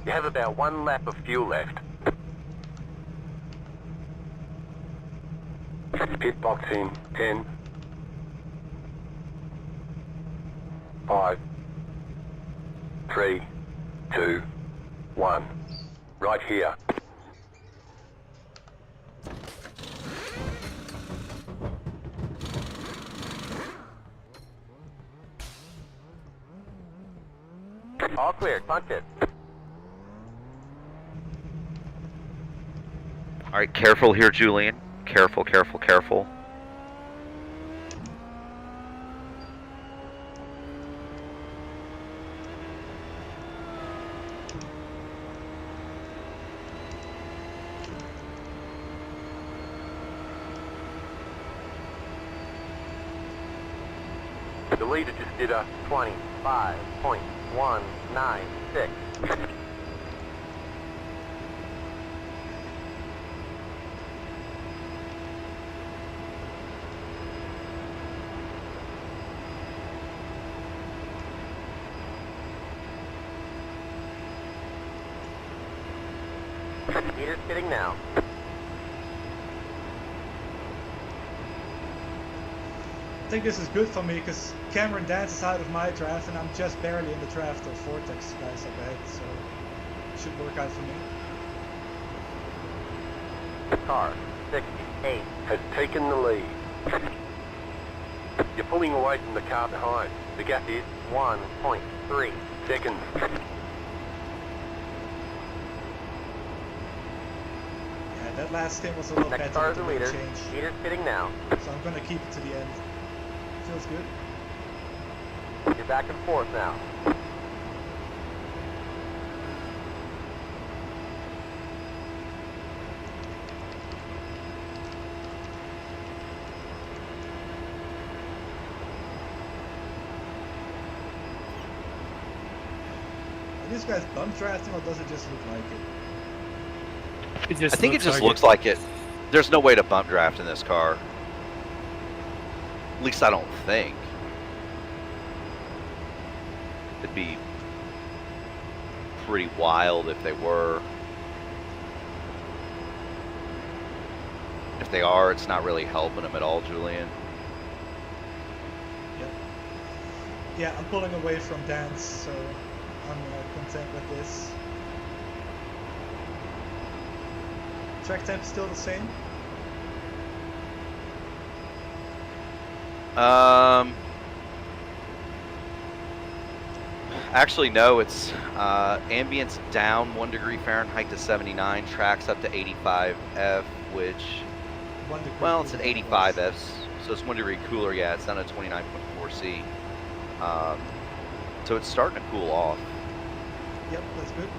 You have about 1 lap of fuel left. Pit box in 10, 5, 3, 2, 1. Right here. All clear, punch it. All right, careful here, Julian. Careful, careful, careful. The leader just did a 25.196. Leader's pitting now. I think this is good for me because Cameron dances out of my draft and I'm just barely in the draft of Vortex guys up ahead, so it should work out for me. Car 68 has taken the lead. You're pulling away from the car behind. The gap is 1.3 seconds. Yeah, that last stint was a lot Next better car is with the the leader. change, Leader's pitting now. so I'm gonna keep it to the end. Feels good. You're back and forth now. Are these guys bump drafting or does it just look like it? I think it just looks like it. There's no way to bump draft in this car. At least I don't think. It'd be pretty wild if they were. If they are, it's not really helping them at all, Julian. Yep. Yeah, I'm pulling away from dance, so I'm content with this. Track temp still the same? Actually, no. It's ambience down 1 degree Fahrenheit to 79. Tracks up to 85 F, which 1 degree. well, it's cooler at than it 85 was. F, so it's 1 degree cooler. Yeah, it's down at 29.4 C. So it's starting to cool off. Yep, that's good.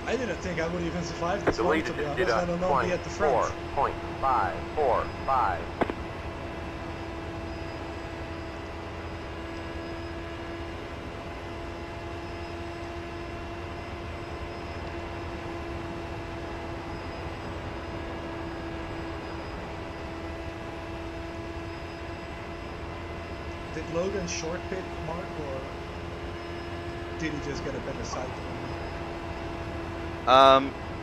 I didn't think I would even survive this The one, leader to be just did honest, a let alone be at the front. 24.545. Did Logan short pit Mark, or did he just get a better cycle?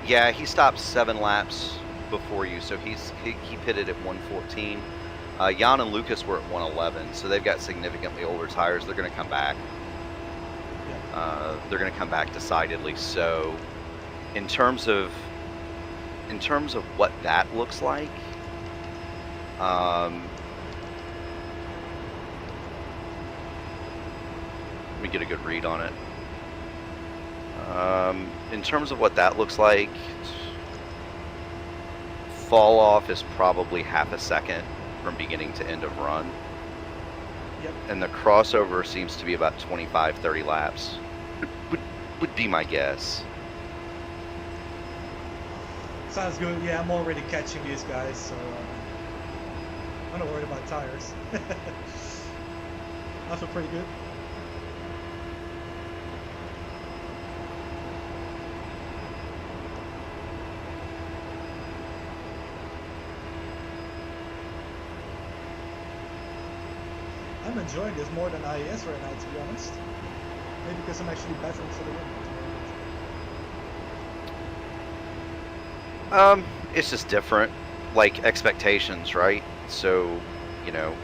Yeah, he stopped 7 laps before you, so he pitted at 114. Jan and Lucas were at 111, so they've got significantly older tires. They're going to come back. Yeah. They're going to come back decidedly. So, in terms of what that looks like, let me get a good read on it. In terms of what that looks like, fall off is probably half a second from beginning to end of run. Yep. And the crossover seems to be about 25-30 laps. Would be my guess. Sounds good. Yeah, I'm already catching these guys, so I'm not worried about tires. I feel pretty good. I'm enjoying this more than IES right now, to be honest. Maybe because I'm actually battling for the win. It's just different, like expectations, right? So, you know,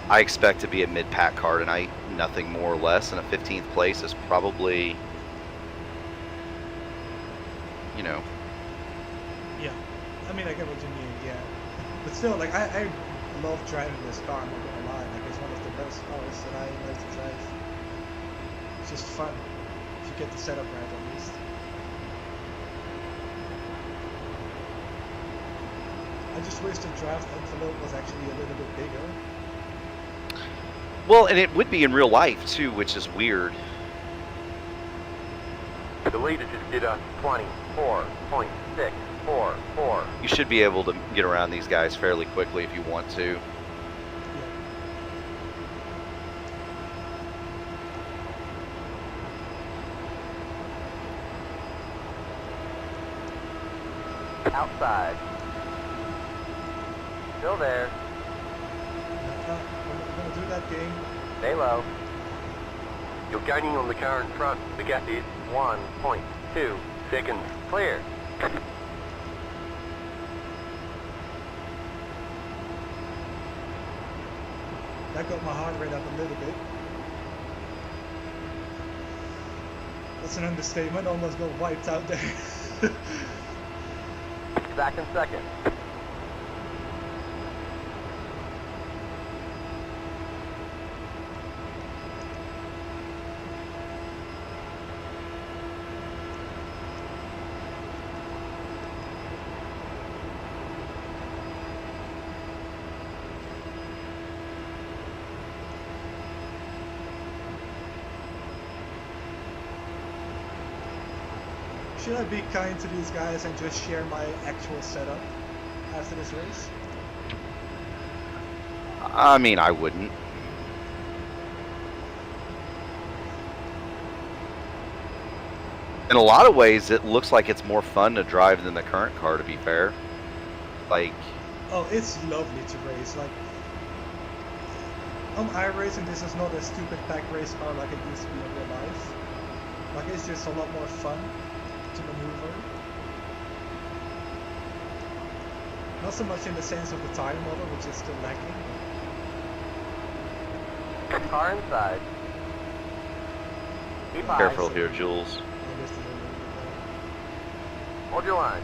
I expect to be a mid-pack car tonight, nothing more or less, and a 15th place is probably, you know. Yeah, I mean, I get what you mean, yeah. But still, like, I love driving this car, I'm not gonna lie. Like, it's one of the best cars that I like to drive. It's just fun, if you get the setup right at least. I just wish the draft envelope was actually a little bit bigger. Well, and it would be in real life, too, which is weird. The leader just did a 24.644. You should be able to get around these guys fairly quickly if you want to. Outside. Still there. I'm gonna do that game. Stay low. You're gaining on the car in front. The gap is 1.2 seconds. Clear. That got my heart rate up a little bit. That's an understatement. Almost got wiped out there. Back in second. Should I be kind to these guys and just share my actual setup after this race? I mean, I wouldn't. In a lot of ways, it looks like it's more fun to drive than the current car, to be fair. Like... Oh, it's lovely to race. Like, on iRacing, this is not a stupid pack race car like it used to be in real life. Like, it's just a lot more fun to maneuver. Not so much in the sense of the tire model, which is still lacking. Car inside. Keep eyes. Careful here, Jules. I missed it a little bit there. Hold your line.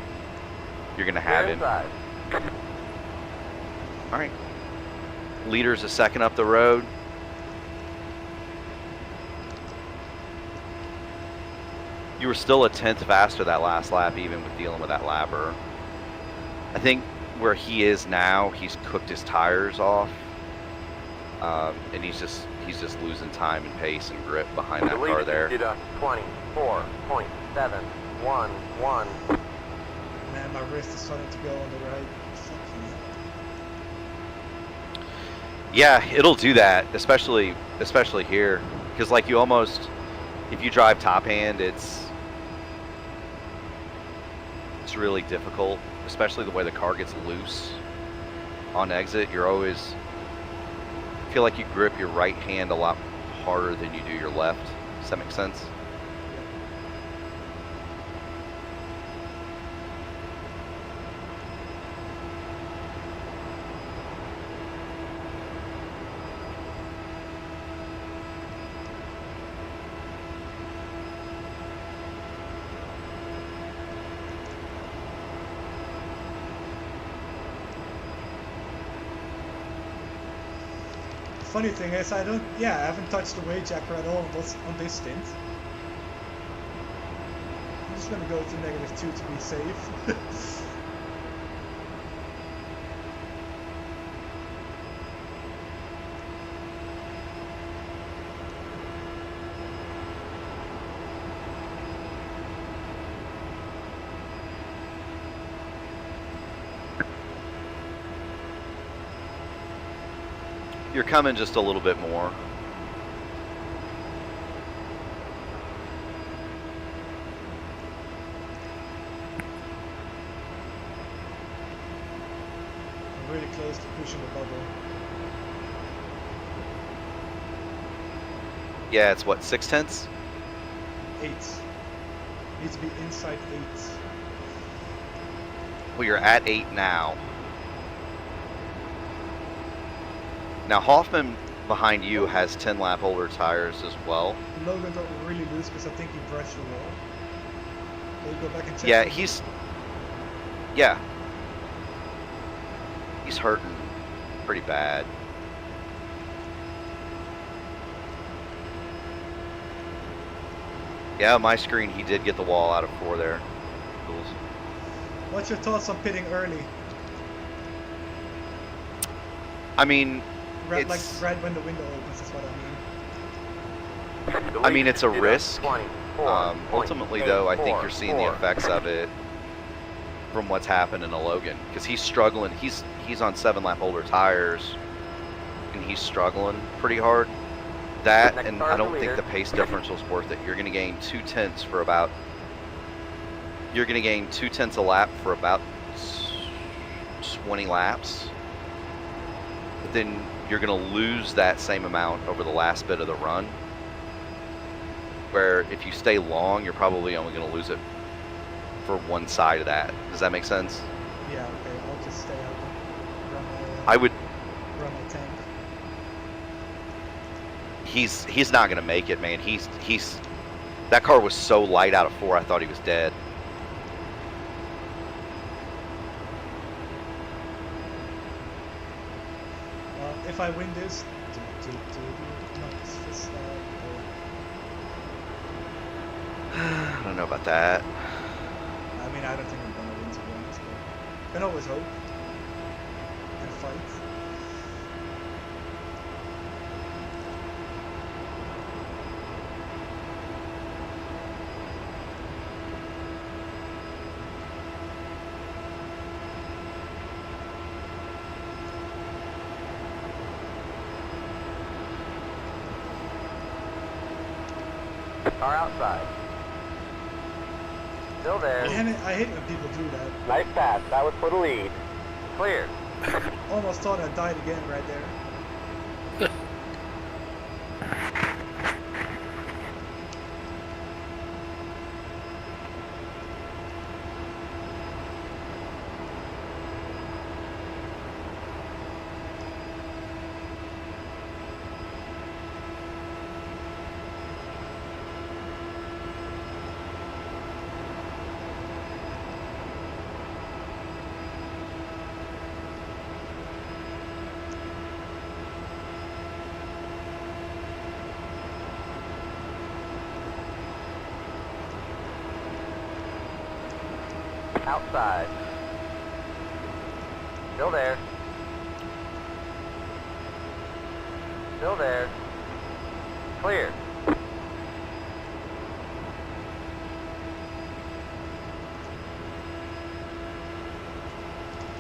You're gonna Clear have him. inside. All right. Leader's a second up the road. You were still a tenth faster that last lap, even with dealing with that lapper. I think where he is now, he's cooked his tires off, and he's just losing time and pace and grip behind that car there. Did a 24.711. Man, my wrist is starting to go on the right. Fuck Yeah, it'll do that, especially here, because like you almost, if you drive top hand, it's really difficult, especially the way the car gets loose on exit. You're always feel like you grip your right hand a lot harder than you do your left. Does that make sense? Funny thing is, I haven't touched the weight jacker at all on this stint. I'm just gonna go to -2 to be safe. You're coming just a little bit more. I'm really close to pushing the bubble. Yeah, it's what, 6/10? 8. Needs to be inside 8. Well, you're at 8 now. Now Hoffman behind you has 10 lap older tires as well. Logan got really loose because I think he brushed the wall. Will you go back and check? Yeah, he's hurting pretty bad. Yeah, on my screen he did get the wall out of 4 there. Jules. What's your thoughts on pitting early? I mean, Right, it's, like right when the window opens, is what I mean. I mean, it's a risk. Ultimately, though, I think you're seeing the effects of it from what's happened in a Logan, because he's struggling. He's on 7 lap older tires, and he's struggling pretty hard. That, and I don't think the pace differential is worth it. You're going to gain 2/10 for about. You're going to gain 2/10 a lap for about 20 laps. But then you're going to lose that same amount over the last bit of the run, where if you stay long, you're probably only going to lose it for one side of that. Does that make sense? Yeah, okay, I'll just stay out and run I would. my tank. He's not going to make it, man. He's that car was so light out of 4, I thought he was dead. If I win this, I don't know about that. I mean, I don't think I'm gonna win, to be honest, but can always hope and fight. Car outside. Still there. Damn it, I hate when people do that. Nice pass. That was for the lead. Clear. Almost thought I died again right there. Outside. Still there. Still there. Clear.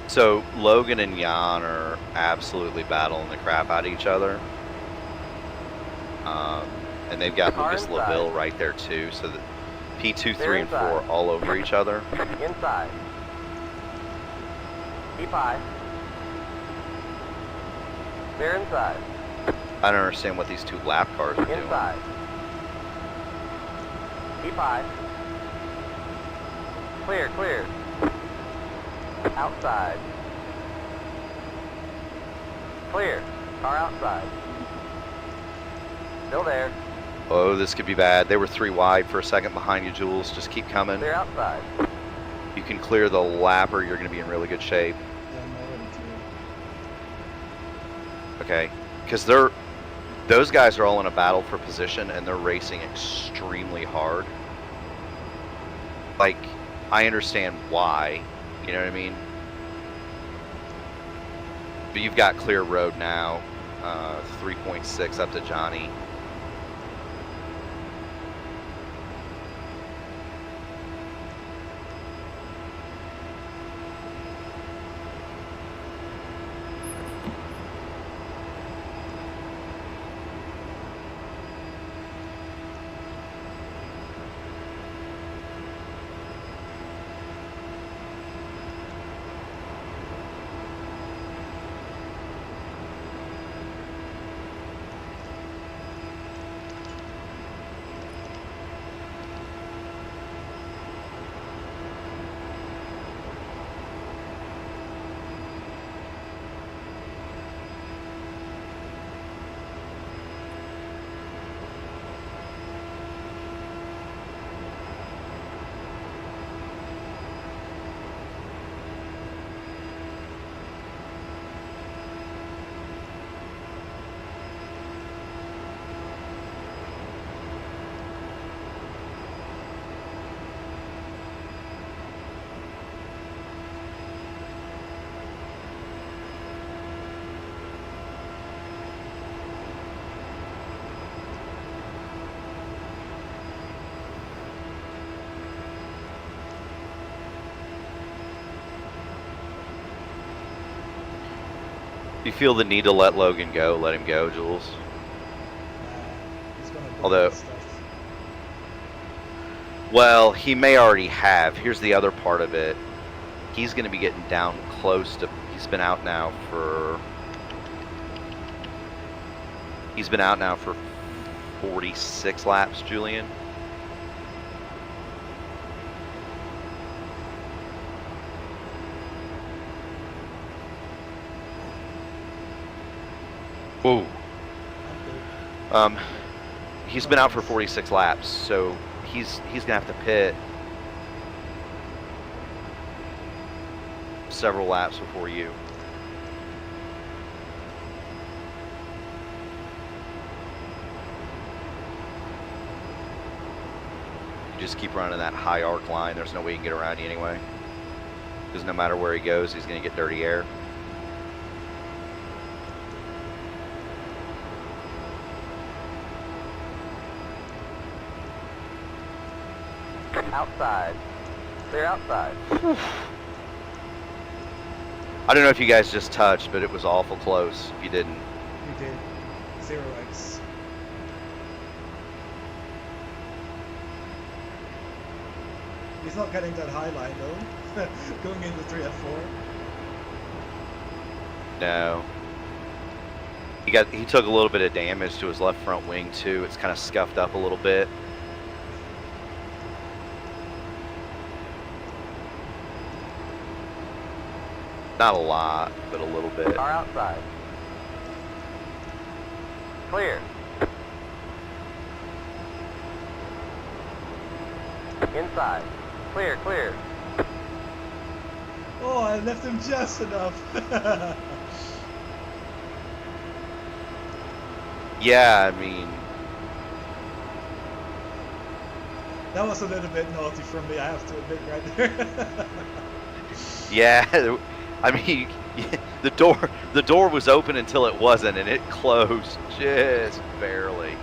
So Logan and Jan are absolutely battling the crap out of each other. And they've got Car Lucas inside. LaVille right there too. So that P2, They're 3, and 4 inside. all over each other. Inside. Keep high. They're inside. I don't understand what these two lap cars are doing. Inside. Keep high. Clear, clear. Outside. Clear. Car outside. Still there. Oh, this could be bad. They were 3 wide for a second behind you, Jules. Just keep coming. They're outside. You can clear the lapper. You're going to be in really good shape. Yeah, I'm already clear. Okay, because those guys are all in a battle for position and they're racing extremely hard. Like, I understand why, you know what I mean? But you've got clear road now, 3.6 up to Johnny. You feel the need to let Logan go, let him go, Jules. He's gonna burn Although- stuff. Well, he may already have. Here's the other part of it. He's going to be getting down close to... He's been out now for 46 laps, Julian. Whoa. He's been out for 46 laps, so he's gonna have to pit several laps before you. You just keep running that high arc line. There's no way you can get around you anyway. Because no matter where he goes, he's gonna get dirty air. Outside. They're outside. I don't know if you guys just touched, but it was awful close if you didn't. We did. 0x. He's not getting that high line though. Going into 3 and 4. No. He took a little bit of damage to his left front wing too. It's kind of scuffed up a little bit. Not a lot, but a little bit. Car outside. Clear. Inside. Clear, clear. Oh, I left him just enough. Yeah, I mean, That was a little bit naughty from me, I have to admit, right there. Yeah, I mean, the door was open until it wasn't, and it closed just barely.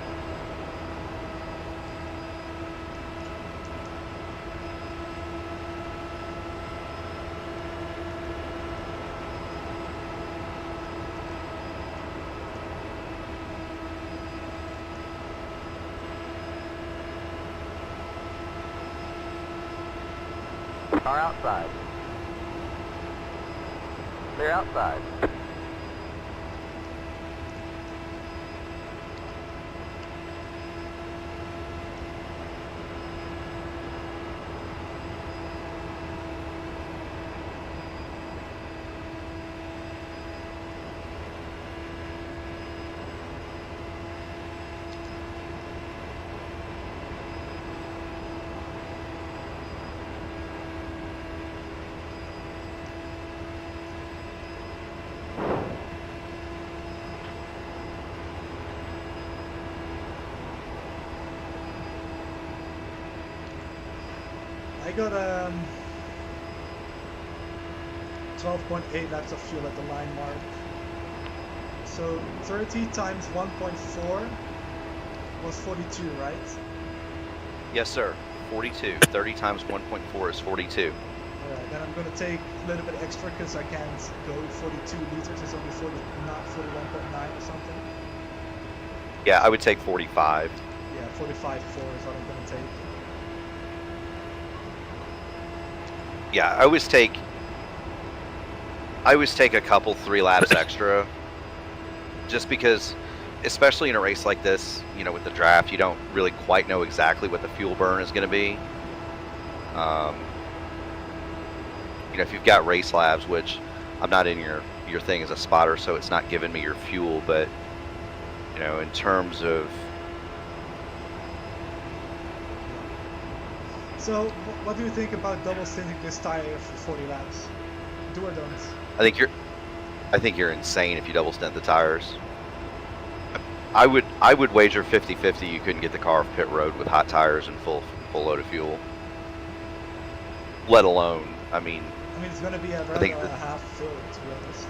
Car outside. Clear outside. I got 12.8 laps of fuel at the line mark. So 30 times 1.4 was 42, right? Yes, sir. 42. 30 times 1.4 is 42. Alright, then I'm gonna take a little bit extra because I can't go 42 liters, it's only 40, not 41.9 or something. Yeah, I would take 45. Yeah, 45.4 is what I'm gonna take. Yeah, I always take a couple 3 laps extra, just because, especially in a race like this, you know, with the draft, you don't really quite know exactly what the fuel burn is going to be. You know, if you've got race labs, which I'm not in your thing as a spotter, so it's not giving me your fuel, but you know, in terms of. So, what do you think about double stinting this tire for 40 laps? Do or don't? I think you're insane if you double stint the tires. I would wager 50-50 you couldn't get the car off pit road with hot tires and full load of fuel. Let alone, I mean, it's gonna be around half filled, to be honest.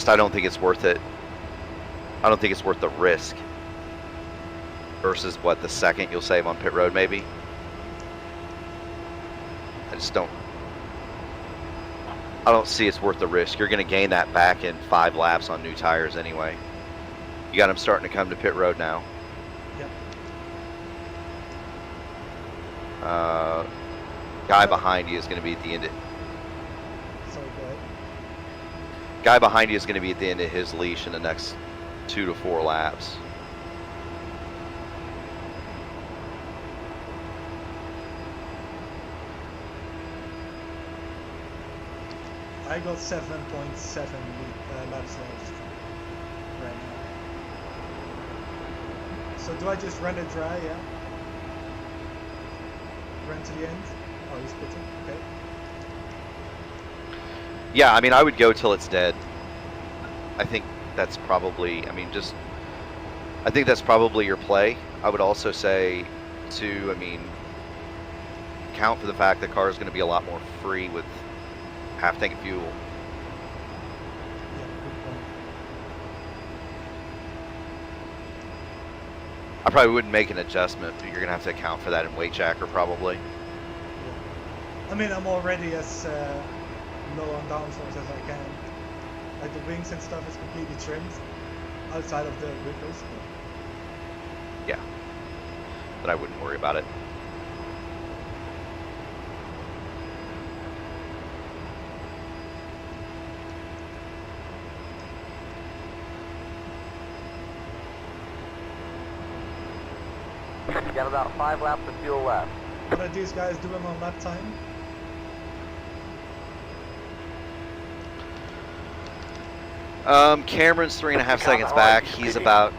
I don't think it's worth it. I don't think it's worth the risk. Versus what, the second you'll save on pit road, maybe? I don't see it's worth the risk. You're going to gain that back in 5 laps on new tires anyway. You got them starting to come to pit road now. Yep. Guy behind you is going to be at the end. Sorry, go ahead. Guy behind you is going to be at the end of his leash in the next 2 to 4 laps. I got 7.7 laps left right now. So do I just run it dry, yeah? Run to the end? Oh, he's pitting, okay. Yeah, I mean, I would go till it's dead. I think that's probably, I think that's probably your play. I would also say to, account for the fact the car is going to be a lot more free with half tank of fuel. Yeah, good point. I probably wouldn't make an adjustment, but you're going to have to account for that in weight jacker probably. Yeah. I'm already as low on downforce as I can. Like the wings and stuff is completely trimmed outside of the ripples. Yeah. But I wouldn't worry about it. You got about 5 laps of fuel left. What are these guys doing on lap time? Cameron's 3.5 seconds back. He's about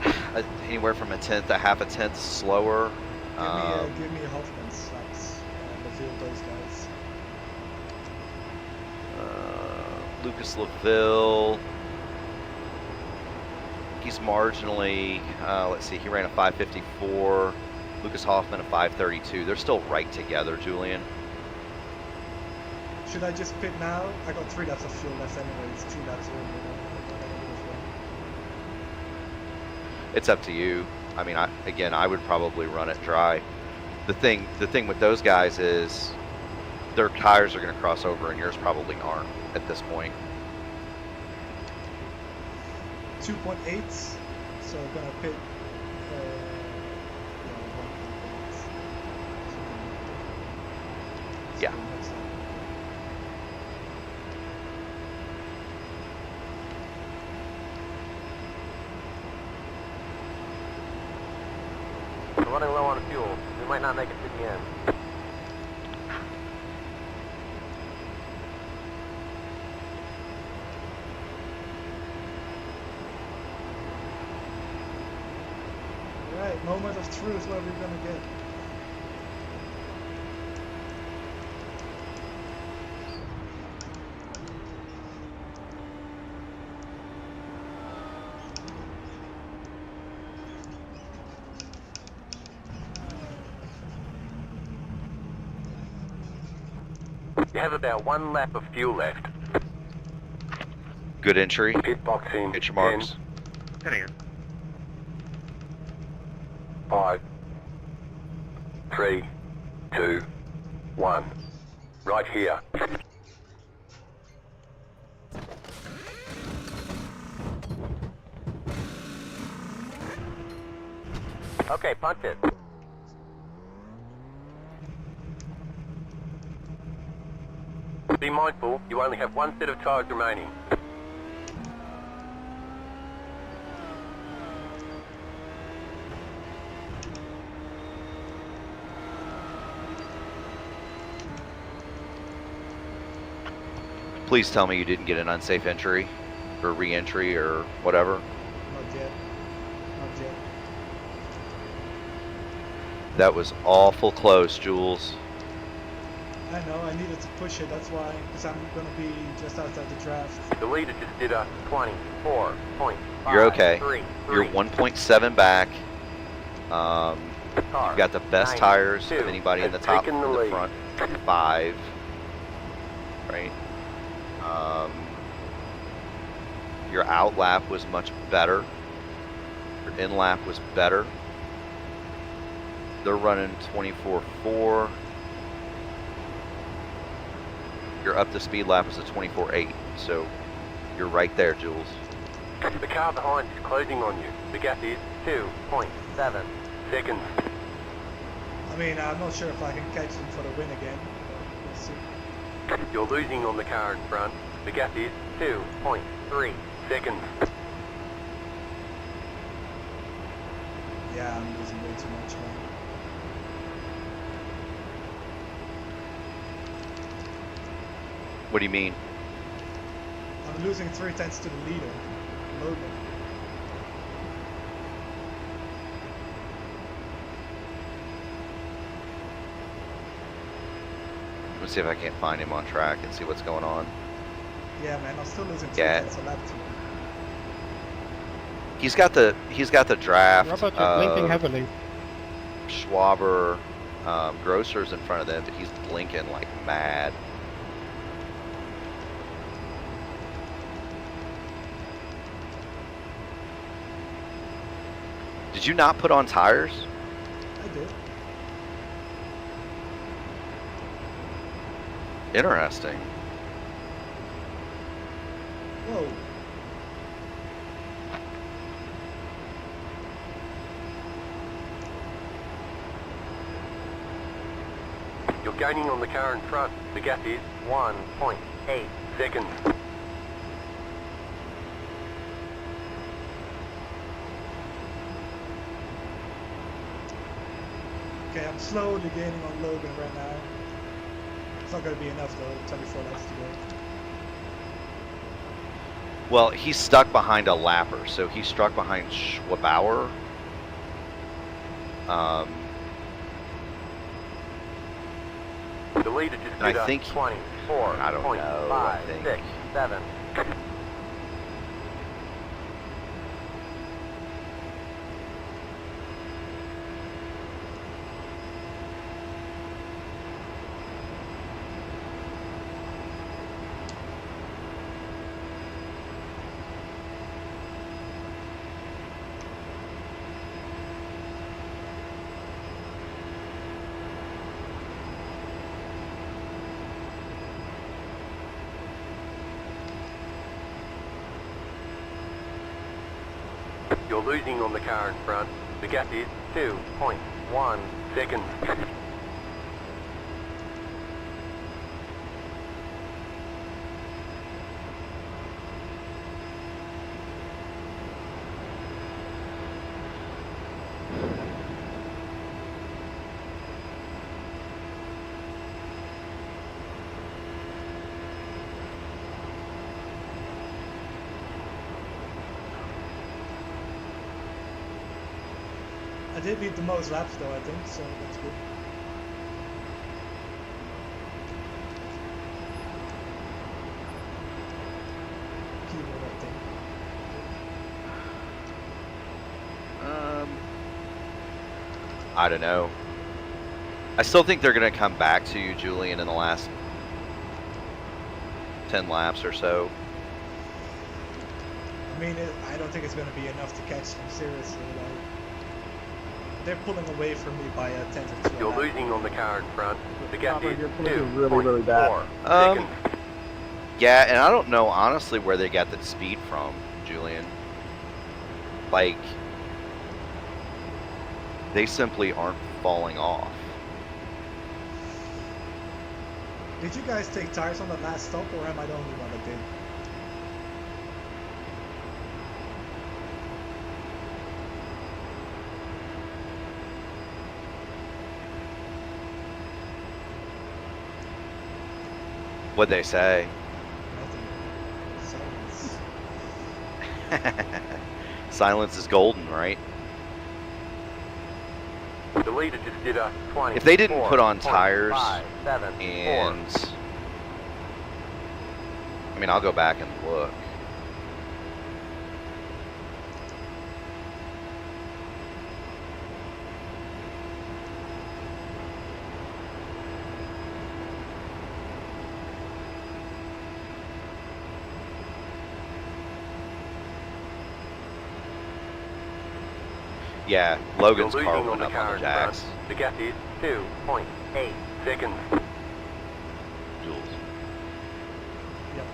anywhere from a tenth to half a tenth slower. Give me Hoffman's laps and reveal those guys. Lucas LaVille. He's marginally, let's see, he ran a 5:54. Lucas Hoffman a 5:32. They're still right together, Julian. Should I just pit now? I got 3 laps of fuel left anyway. It's 2 laps earlier. It's up to you. I mean, I would probably run it dry. The thing with those guys is their tires are going to cross over, and yours probably aren't at this point. 2.8, so I'm gonna pit. Yeah. We're running low on fuel. We might not make it to the end. Right, moment of truth. What are we gonna get? You have about 1 lap of fuel left. Good entry. Pit box in. Hit your marks. 10 here. 5, 3, 2, 1. Right here. Okay, punch it. Be mindful, you only have 1 set of tires remaining. Please tell me you didn't get an unsafe entry or re-entry or whatever. Not yet. Not yet. That was awful close, Jules. I know, I needed to push it, that's why, because I'm going to be just outside the draft. The leader just did a 24.5. You're okay. 3, You're 1.7 back. You've got the best tires of anybody in the top, in the front 5. Right? Your out lap was much better. Your in lap was better. They're running 24.4. Your up to speed lap is a 24.8. So you're right there, Jules. The car behind is closing on you. The gap is 2.7 seconds. I mean, I'm not sure if I can catch them for the win again. We'll see. You're losing on the car in front. The gap is 2.3 seconds. Yeah, I'm losing way too much now. What do you mean? I'm losing 3/10 to the leader, Logan. Let's see if I can't find him on track and see what's going on. Yeah, man, I'm still losing 3/10 a lap to him. He's got the draft. Robert, you're blinking heavily. Schwaber, Grosser's in front of them, but he's blinking like mad. Did you not put on tires? I did. Interesting. Whoa. You're gaining on the car in front. The gap is 1.8 seconds. Okay, I'm slowly gaining on Logan right now. It's not going to be enough though, 24 laps to go. Well, he's stuck behind a lapper, so he's stuck behind Schwabauer. The leader just And did I a think 24. I don't know. I 5, think 6, 7. You're losing on the car in front. The gap is 2.1 seconds. I did beat the most laps though, I think, so that's good. Keyboard, I think. I don't know. I still think they're going to come back to you, Julian, in the last 10 laps or so. I mean, I don't think it's going to be enough to catch them seriously. Like, they're pulling away from me by a tenth or two. You're losing on the car in front. The gap is You're pulling really bad. 2.4 seconds. Yeah, and I don't know, honestly, where they got that speed from, Julian. Like, they simply aren't falling off. Did you guys take tires on the last stop, or am I the only one that did? What'd they say? Nothing. Silence. Silence is golden, right? The leader just did a 20. If they didn't put on tires 7, and... I mean, I'll go back and look. Yeah, Logan's You're car losing on went the up car on in the front. jacks. The gap is 2.8 seconds. Jules. Yep.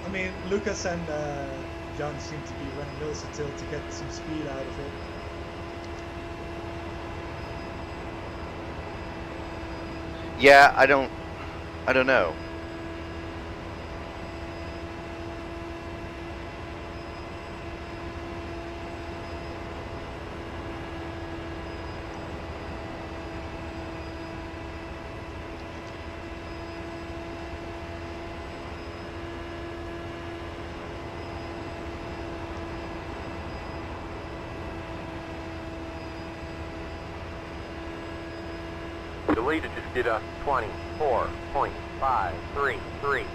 I mean, Lucas and Jan seem to be running nose to tail to get some speed out of it. Yeah, I don't know. The leader just did a 24.533.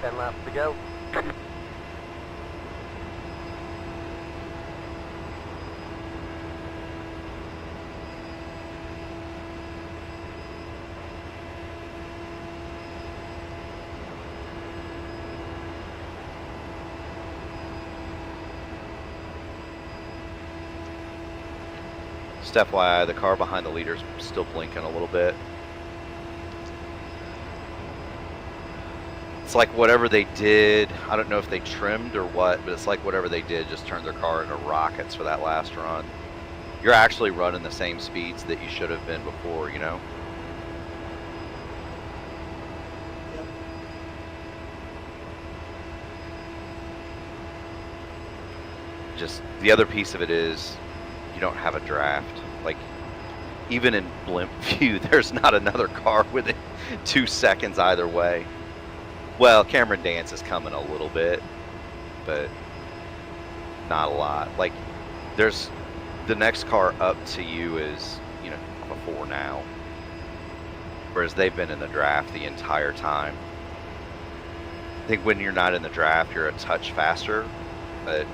Ten laps to go. Just FYI, the car behind the leader's still blinking a little bit. It's like whatever they did, I don't know if they trimmed or what, but it's like whatever they did just turned their car into rockets for that last run. You're actually running the same speeds that you should have been before, you know? Yep. Just the other piece of it is you don't have a draft. Like, even in blimp view, there's not another car within 2 seconds either way. Well, Cameron Dance is coming a little bit, but not a lot. Like, there's the next car up to you is, you know, a 4 now, whereas they've been in the draft the entire time. I think when you're not in the draft, you're a touch faster, but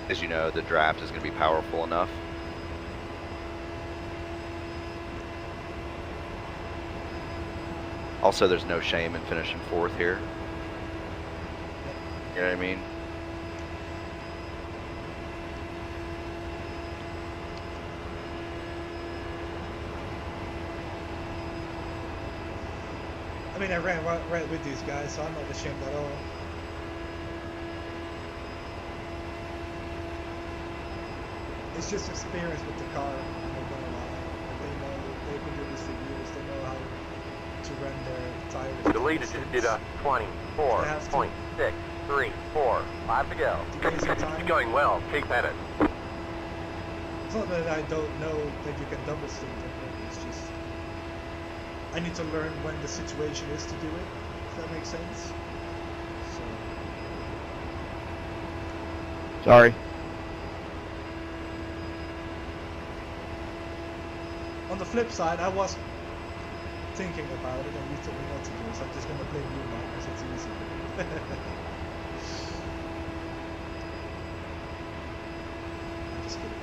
as you know, the draft is going to be powerful enough. Also, there's no shame in finishing 4th here. You know what I mean? I mean, I ran right with these guys, so I'm not ashamed at all. It's just experience with the car, I'm not gonna lie. They've been doing this for years, they know how to run their tires. The leader just did a 24.634. 5 to go. You're going well. Keep at it. It's not that I don't know that you can double steam them, it's just I need to learn when the situation is to do it, if that makes sense. So Sorry. on the flip side, I was thinking about it and you told me not to do it, so I'm just gonna blame you, Marcus, it's easy. I'm just kidding.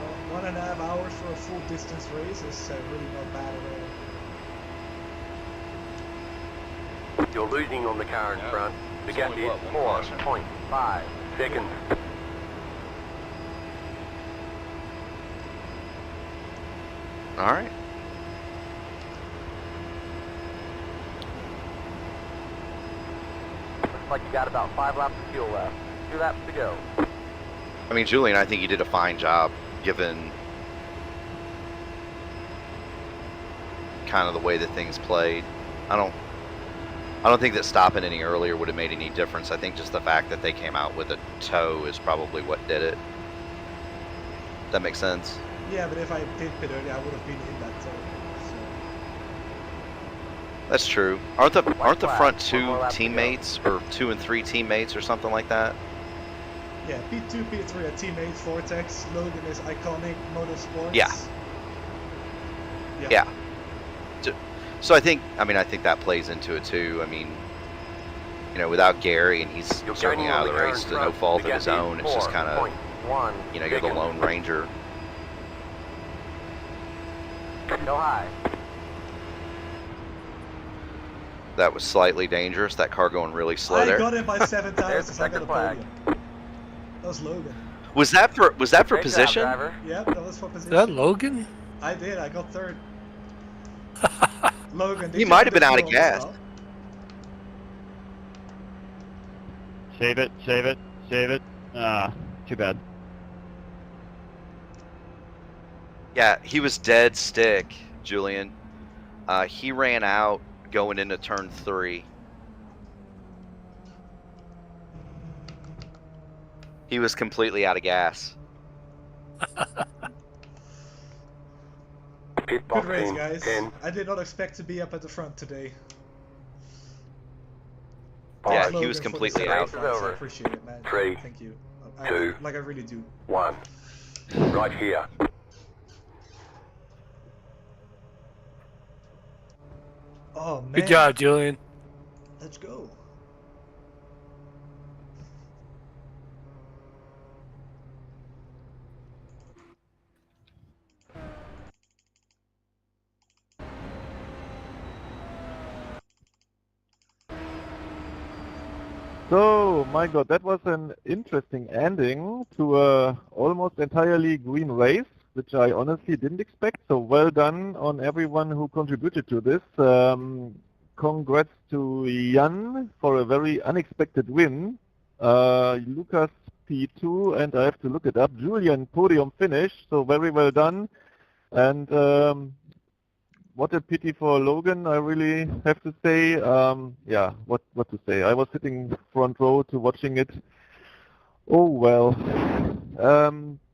Well, 1.5 hours for a full distance race is really not bad at all. You're losing on the car in front. The gap is 4.5 seconds. All right. Looks like you got about 5 laps of fuel left. 2 laps to go. I mean, Julian, I think you did a fine job given kind of the way that things played. I don't think that stopping any earlier would have made any difference. I think just the fact that they came out with a tow is probably what did it. That makes sense? Yeah, but if I did pit early, I would have been in that tow. So. That's true. Aren't the front 2 teammates or 2 and 3 teammates or something like that? Yeah, P2, P3 are teammates. Vortex, Logan is Iconic, Motorsports. Yeah. Yeah. So I think that plays into it too. I mean, you know, without Gary and he's certainly out of the race to no fault of his own, it's just kind of, you know, you're the Lone Ranger. Go high. That was slightly dangerous. That car going really slow there. I got it by 7 There's times. the I got a second flag. podium. That was Logan. Was that for Great position? job, driver. Yeah, that was for position. Is that Logan? I did. I got 3rd. Logan, did He you might have have been the out of fuel as gas. well? Save it, save it, save it. Ah, too bad. Yeah, he was dead stick, Julian. He ran out going into turn 3. He was completely out of gas. Pit Good box race, in guys. 10. I did not expect to be up at the front today. Yeah, Thanks, he was Logan, for the completely second out. prize. I appreciate it, man. 3, Thank you. 2, I really do. 1. Right here. Oh man. Good job, Julian. Let's go. So, my God, that was an interesting ending to a almost entirely green race, which I honestly didn't expect. So well done on everyone who contributed to this. Congrats to Jan for a very unexpected win. Lucas P2, and I have to look it up. Julien podium finish, so very well done. And what a pity for Logan, I really have to say. Yeah, what to say? I was sitting front row to watching it. Oh well.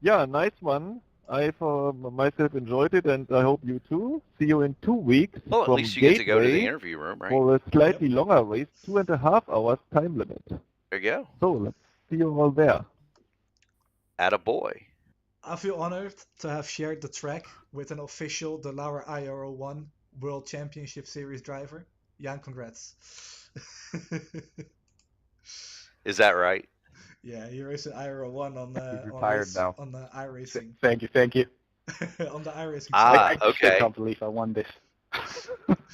Yeah, nice one. I for myself enjoyed it, and I hope you too. See you in 2 weeks Well, at from least you get to go to the Gateway interview room, right? for a slightly longer race, 2.5 hours time limit. There you go. So let's see you all there. Attaboy. I feel honored to have shared the track with an official Dallara IRO1 World Championship Series driver. Jan, congrats. Is that right? Yeah, he raced an IRO1 on He's retired now. on the iRacing. Thank you. On the iRacing. Ah, I okay. can't believe I won this.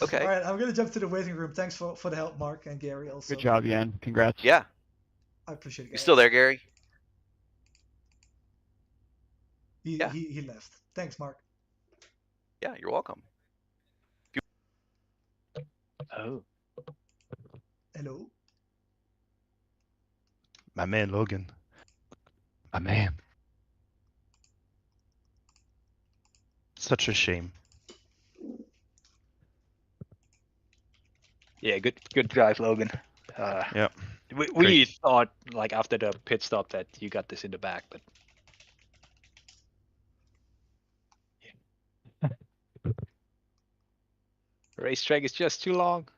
Okay. All right, I'm gonna jump to the waiting room. Thanks for the help, Mark and Gary. Also, Good job, Jan. Congrats. Yeah. I appreciate it. You Guys. still there, Gary? Yeah. He left. Thanks, Mark. Yeah, you're welcome. Oh, Hello. my man Logan. My man. Such a shame. Yeah, good drive, Logan. Yep. We Great. thought like after the pit stop that you got this in the back, but the racetrack is just too long.